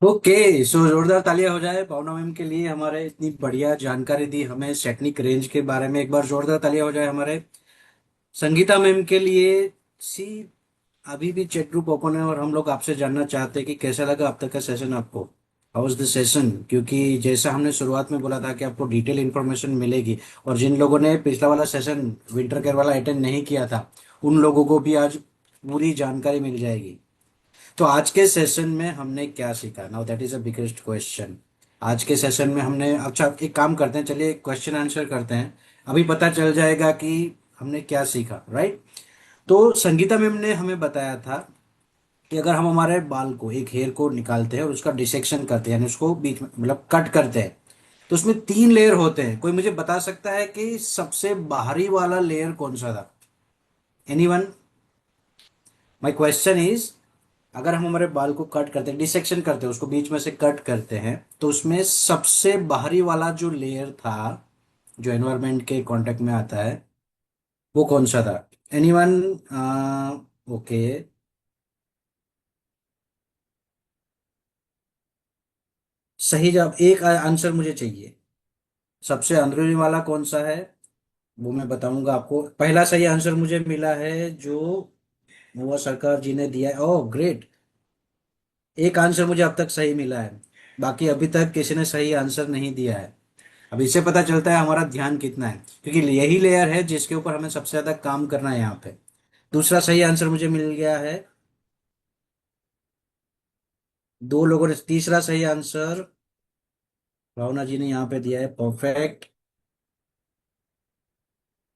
Okay, so जोरदार तालियां हो जाए भावना ma'am के लिए, हमारे इतनी बढ़िया जानकारी दी हमें सेटनिक रेंज के बारे में। एक बार जोरदार तालियां हो जाए हमारे संगीता मैम के लिए। सी, अभी भी चैट ग्रुप ओपन है और हम लोग आपसे जानना चाहते हैं कि कैसा लगा अब तक का सेशन आपको। How was the session? क्योंकि जैसा हमने शुरुआत में बोला था कि आपको डिटेल इन्फॉर्मेशन मिलेगी, और जिन लोगों ने पिछला वाला सेशन विंटर केयर वाला अटेंड नहीं किया था उन लोगों को भी आज पूरी जानकारी मिल जाएगी। तो आज के सेशन में हमने क्या सीखा? Now that is a biggest question. आज के सेशन में हमने, अच्छा एक काम करते हैं, चलिए क्वेश्चन आंसर करते हैं, अभी पता चल जाएगा कि हमने क्या सीखा, राइट? तो संगीता मैम ने हमें बताया था कि अगर हम हमारे बाल को, एक हेयर को निकालते हैं और उसका डिसेक्शन करते हैं, यानी उसको बीच में मतलब कट करते हैं, तो उसमें 3 लेयर होते हैं। कोई मुझे बता सकता है कि सबसे बाहरी वाला लेयर कौन सा था? एनीवन? माय क्वेश्चन इज, अगर हम हमारे बाल को कट करते हैं, डिसेक्शन करते हैं, उसको बीच में से कट करते हैं, तो उसमें सबसे बाहरी वाला जो लेयर था, जो एनवायरनमेंट के कांटेक्ट में आता है, वो कौन सा था? एनीवन? ओके, सही जवाब, एक आंसर मुझे चाहिए। सबसे अंदरूनी वाला कौन सा है, वो मैं बताऊंगा आपको। पहला सही आंसर मुझे मिला है जो वो सरकार जी ने दिया है। ओह ग्रेट, एक आंसर मुझे अब तक सही मिला है, बाकी अभी तक किसी ने सही आंसर नहीं दिया है। अब इससे पता चलता है हमारा ध्यान कितना है, क्योंकि यही लेयर है जिसके ऊपर हमें सबसे ज्यादा काम करना है यहाँ पे। दूसरा सही आंसर मुझे मिल गया है, दो लोगों ने। तीसरा सही आंसर भावना जी ने यहाँ पे दिया है, परफेक्ट।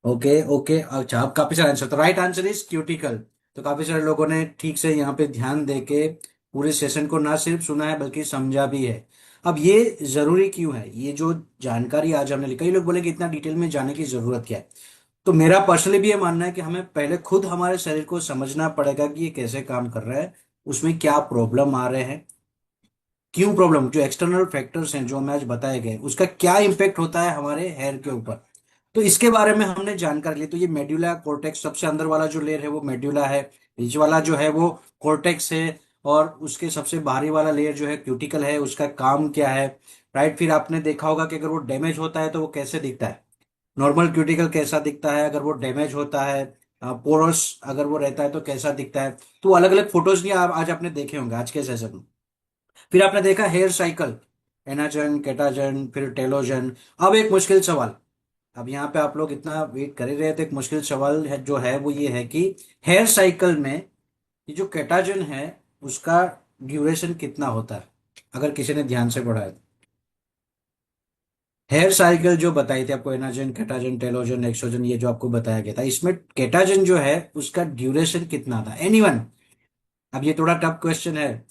ओके ओके, अच्छा, अब काफी सारे आंसर, तो राइट आंसर इज क्यूटिकल। तो काफी सारे लोगों ने ठीक से यहाँ पे ध्यान देके पूरे सेशन को ना सिर्फ सुना है बल्कि समझा भी है। अब ये जरूरी क्यों है, ये जो जानकारी आज हमने ली, कई लोग बोले कि इतना डिटेल में जाने की जरूरत क्या है। तो मेरा पर्सनली भी ये मानना है कि हमें पहले खुद हमारे शरीर को समझना पड़ेगा कि ये कैसे काम कर रहा है, उसमें क्या प्रॉब्लम आ रहे हैं, क्यों प्रॉब्लम, जो एक्सटर्नल फैक्टर्स हैं जो हमें आज बताए गए, उसका क्या इम्पेक्ट होता है हमारे हेयर के ऊपर। तो इसके बारे में हमने जानकारी ली। तो ये मेड्यूला कॉर्टेक्स, सबसे अंदर वाला जो लेयर है वो मेड्यूला है, बीच वाला जो है वो कॉर्टेक्स है, और उसके सबसे बाहरी वाला लेयर जो है क्यूटिकल है। उसका काम क्या है, राइट? फिर आपने देखा होगा कि अगर वो डैमेज होता है तो वो कैसे दिखता है, नॉर्मल क्यूटिकल कैसा दिखता है, अगर वो डैमेज होता है, पोरस अगर वो रहता है तो कैसा दिखता है। तो अलग अलग फोटोज भी आज आपने देखे होंगे आज के सेशन में। फिर आपने देखा हेयर साइकिल, एनाजन, केटाजन, फिर टेलोजन। अब एक मुश्किल सवाल, अब यहाँ पे आप लोग इतना वेट कर ही रहे थे, एक मुश्किल सवाल है जो है वो ये है कि हेयर साइकिल में ये जो केटाजन है उसका ड्यूरेशन कितना होता है, अगर किसी ने ध्यान से पढ़ा है तो। हेयर साइकिल जो बताई थी आपको, एनाजन, केटाजन, टेलोजन, एक्सोजन, ये जो आपको बताया गया था, इसमें केटाजन जो है उसका ड्यूरेशन कितना था? एनीवन? अब ये थोड़ा टफ क्वेश्चन है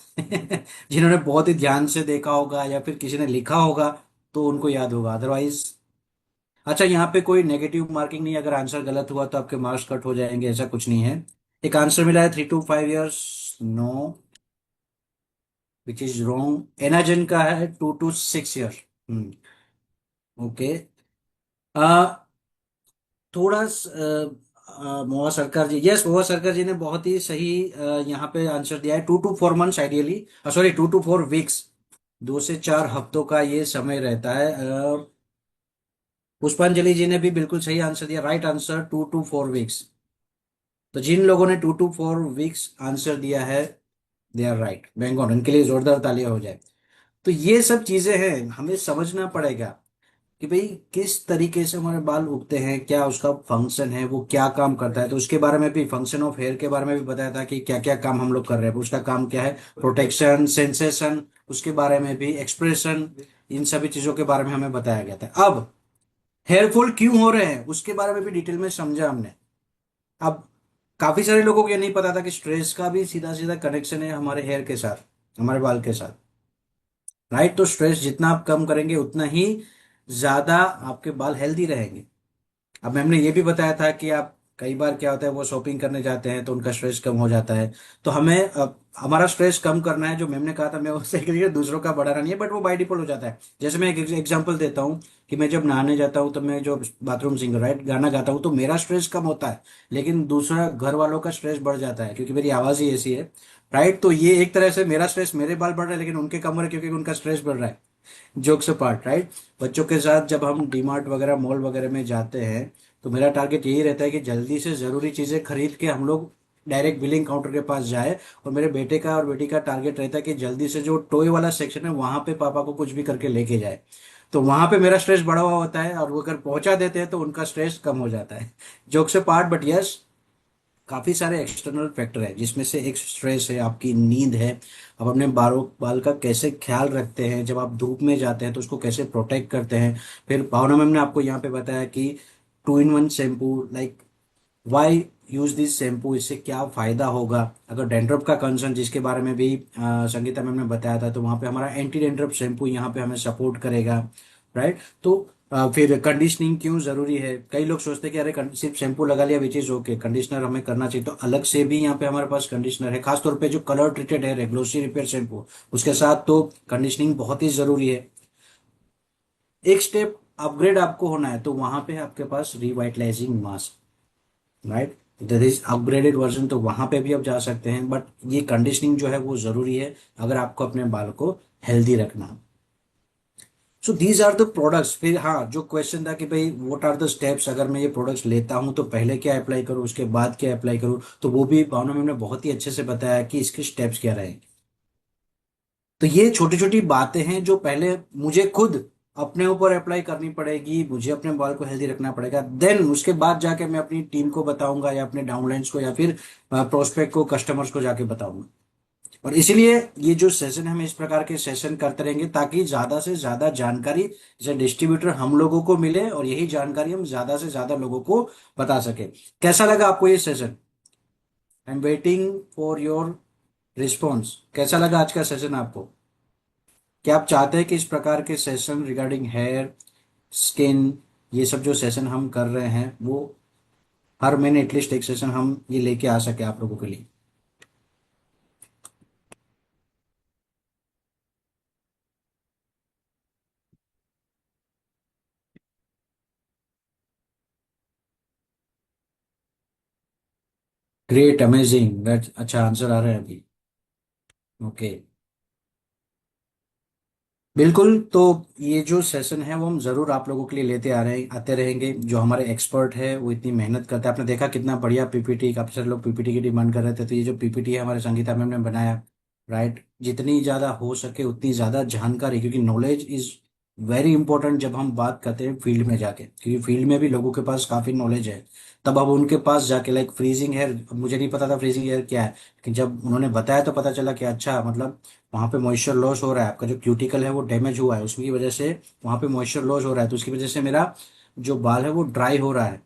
जिन्होंने बहुत ही ध्यान से देखा होगा या फिर किसी ने लिखा होगा तो उनको याद होगा, अदरवाइज। अच्छा, यहाँ पे कोई नेगेटिव मार्किंग नहीं, अगर आंसर गलत हुआ तो आपके मार्क्स कट हो जाएंगे, ऐसा कुछ नहीं है। एक आंसर मिला है 3 to 5 years, no, which is wrong. एनाजन का है 2 to 6 years। ओके। थोड़ा मोहा सरकार जी, यस, मोहा सरकार जी ने बहुत ही सही यहाँ पे आंसर दिया है। 2 to 4 months ideally, sorry, 2 to 4 weeks, 2 से 4 हफ्तों का ये समय रहता है। पुष्पांजलि जी ने भी बिल्कुल सही आंसर दिया, राइट आंसर 2 to 4 weeks। तो जिन लोगों ने 2 to 4 weeks आंसर दिया है, दे आर राइट। बैंगन, इनके लिए जोरदार तालियां हो जाए। तो ये सब चीजें हैं, हमें समझना पड़ेगा कि भाई किस तरीके से हमारे बाल उगते हैं, क्या उसका फंक्शन है, वो क्या काम करता है। तो उसके बारे में भी, फंक्शन ऑफ हेयर के बारे में भी बताया था कि क्या क्या काम हम लोग कर रहे हैं, उसका काम क्या है, प्रोटेक्शन, सेंसेशन, उसके बारे में भी, एक्सप्रेशन, इन सभी चीजों के बारे में हमें बताया गया था। अब हेयर फॉल क्यों हो रहे हैं उसके बारे में भी डिटेल में समझा हमने। अब काफी सारे लोगों को ये नहीं पता था कि स्ट्रेस का भी सीधा सीधा कनेक्शन है हमारे हेयर के साथ, हमारे बाल के साथ, राइट? तो स्ट्रेस जितना आप कम करेंगे उतना ही ज्यादा आपके बाल हेल्दी रहेंगे। अब मैम ने ये भी बताया था कि आप, कई बार क्या होता है, वो शॉपिंग करने जाते हैं तो उनका स्ट्रेस कम हो जाता है। तो हमें हमारा स्ट्रेस कम करना है, जो मैम ने कहा था, मैं उससे के लिए दूसरों का बढ़ाना नहीं है, बट वो बाय डिफॉल्ट हो जाता है। जैसे मैं एक एग्जांपल देता हूँ कि मैं जब नहाने जाता हूँ तो मैं जो बाथरूम सिंगर, राइट, गाना गाता हूँ तो मेरा स्ट्रेस कम होता है, लेकिन दूसरा घर वालों का स्ट्रेस बढ़ जाता है क्योंकि मेरी आवाज ही ऐसी है, राइट? तो ये एक तरह से मेरा स्ट्रेस, मेरे बाल बढ़ रहे हैं लेकिन उनके कम हो रहे हैं क्योंकि उनका स्ट्रेस बढ़ रहा है। Jokes apart, right? बच्चों के साथ जब हम डीमार्ट वगैरह, मॉल वगैरह में जाते हैं, तो मेरा टारगेट यही रहता है कि जल्दी से जरूरी चीजें खरीद के हम लोग डायरेक्ट बिलिंग काउंटर के पास जाए। और मेरे बेटे का और बेटी का टारगेट रहता है कि जल्दी से जो टॉय वाला सेक्शन है वहां पे पापा को कुछ भी करके लेके जाए। तो वहां पे मेरा स्ट्रेस बढ़ा हुआ होता है और वो अगर पहुंचा देते हैं तो उनका स्ट्रेस कम हो जाता है। जोक से पार्ट, बट यस, काफी सारे एक्सटर्नल फैक्टर है जिसमें से एक स्ट्रेस है, आपकी नींद है। आप अपने बालों बाल का कैसे ख्याल रखते हैं, जब आप धूप में जाते हैं तो उसको कैसे प्रोटेक्ट करते हैं। फिर भावना मैम ने आपको यहाँ पे बताया कि 2 in 1 shampoo, like why use this shampoo, इससे क्या फायदा होगा। अगर डेंड्रफ का कंसर्न, जिसके बारे में भी संगीता मैम ने बताया था, तो वहाँ पे हमारा एंटी डेंड्रफ शैम्पू यहाँ पे हमें सपोर्ट करेगा, राइट? तो फिर कंडीशनिंग क्यों जरूरी है। कई लोग सोचते हैं कि अरे सिर्फ शैम्पू लगा लिया विच इज ओके, कंडीशनर हमें करना चाहिए। तो अलग से भी यहाँ पे हमारे पास कंडीशनर है, खासतौर पे जो कलर ट्रीटेड है, ग्लोसी रिपेयर शैम्पू, उसके साथ तो कंडीशनिंग बहुत ही जरूरी है। एक स्टेप अपग्रेड आपको होना है तो वहां पे आपके पास revitalising mask, right, there is upgraded version, तो वहां पे भी आप जा सकते हैं। बट ये कंडीशनिंग जो है वो जरूरी है अगर आपको अपने बाल को हेल्दी रखना। So these are the products. फिर हाँ, जो क्वेश्चन था कि भाई व्हाट आर द स्टेप्स, अगर मैं ये प्रोडक्ट्स लेता हूं तो पहले क्या अप्लाई करूं, उसके बाद क्या अप्लाई करूं, तो वो भी भावना मैम ने बहुत ही अच्छे से बताया कि इसके स्टेप्स क्या रहेंगे। तो ये छोटी छोटी बातें हैं जो पहले मुझे खुद अपने ऊपर अप्लाई करनी पड़ेगी, मुझे अपने बाल को हेल्दी रखना पड़ेगा, देन उसके बाद जाके मैं अपनी टीम को बताऊंगा या अपने डाउनलाइंस को या फिर प्रोस्पेक्ट को, कस्टमर्स को जाके बताऊंगा। और इसलिए ये जो सेशन है, हम इस प्रकार के सेशन करते रहेंगे ताकि ज्यादा से ज्यादा जानकारी जैसे डिस्ट्रीब्यूटर हम लोगों को मिले और यही जानकारी हम ज्यादा से ज्यादा लोगों को बता सके। कैसा लगा आपको ये session? I am waiting for your response. कैसा लगा आज का सेशन आपको? क्या आप चाहते हैं कि इस प्रकार के सेशन रिगार्डिंग हेयर, स्किन, ये सब जो सेशन हम कर रहे हैं वो हर महीने एटलीस्ट एक सेशन हम ये लेके आ सके आप लोगों के लिए? ग्रेट, अमेजिंग, अच्छा आंसर आ रहा है अभी। ओके, बिल्कुल। तो ये जो सेशन है वो हम जरूर आप लोगों के लिए लेते आ रहे हैं, आते रहेंगे। जो हमारे एक्सपर्ट है वो इतनी मेहनत करते हैं, आपने देखा कितना बढ़िया पीपीटी, काफी सारे लोग पीपीटी की डिमांड कर रहे थे, तो ये जो पीपीटी है हमारे संगीता मैम ने बनाया, राइट। जितनी ज्यादा हो सके उतनी ज्यादा जानकारी, क्योंकि नॉलेज इज वेरी इंपॉर्टेंट जब हम बात करते हैं फील्ड में जाके, क्योंकि फील्ड में भी लोगों के पास काफी नॉलेज है। तब अब उनके पास जाके लाइक फ्रीजिंग हेयर, मुझे नहीं पता था फ्रीजिंग हेयर क्या है, लेकिन जब उन्होंने बताया तो पता चला कि अच्छा, मतलब वहां पे मॉइस्चर लॉस हो रहा है, आपका जो क्यूटिकल है वो डैमेज हुआ है, उसकी वजह से वहां पे मॉइस्चर लॉस हो रहा है, तो उसकी वजह से मेरा जो बाल है वो ड्राई हो रहा है।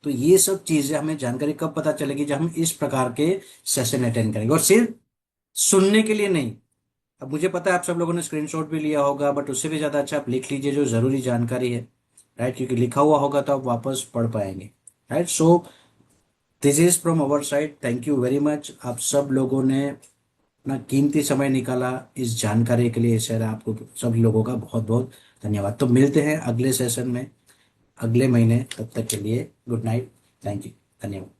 तो ये सब चीजें हमें जानकारी कब पता चलेगी? जब हम इस प्रकार के सेशन अटेंड करेंगे, और सिर्फ सुनने के लिए नहीं। अब मुझे पता है आप सब लोगों ने स्क्रीनशॉट भी लिया होगा, बट उससे भी ज्यादा अच्छा आप लिख लीजिए जो जरूरी जानकारी है, राइट, क्योंकि लिखा हुआ होगा तो आप वापस पढ़ पाएंगे, right. So this is from our side, thank you very much. आप सब लोगों ने अपना कीमती समय निकाला इस जानकारी के लिए, सर आपको सभी लोगों का बहुत बहुत धन्यवाद। तो मिलते हैं अगले सेशन में अगले महीने, तब तक के लिए गुड नाइट, थैंक यू, धन्यवाद।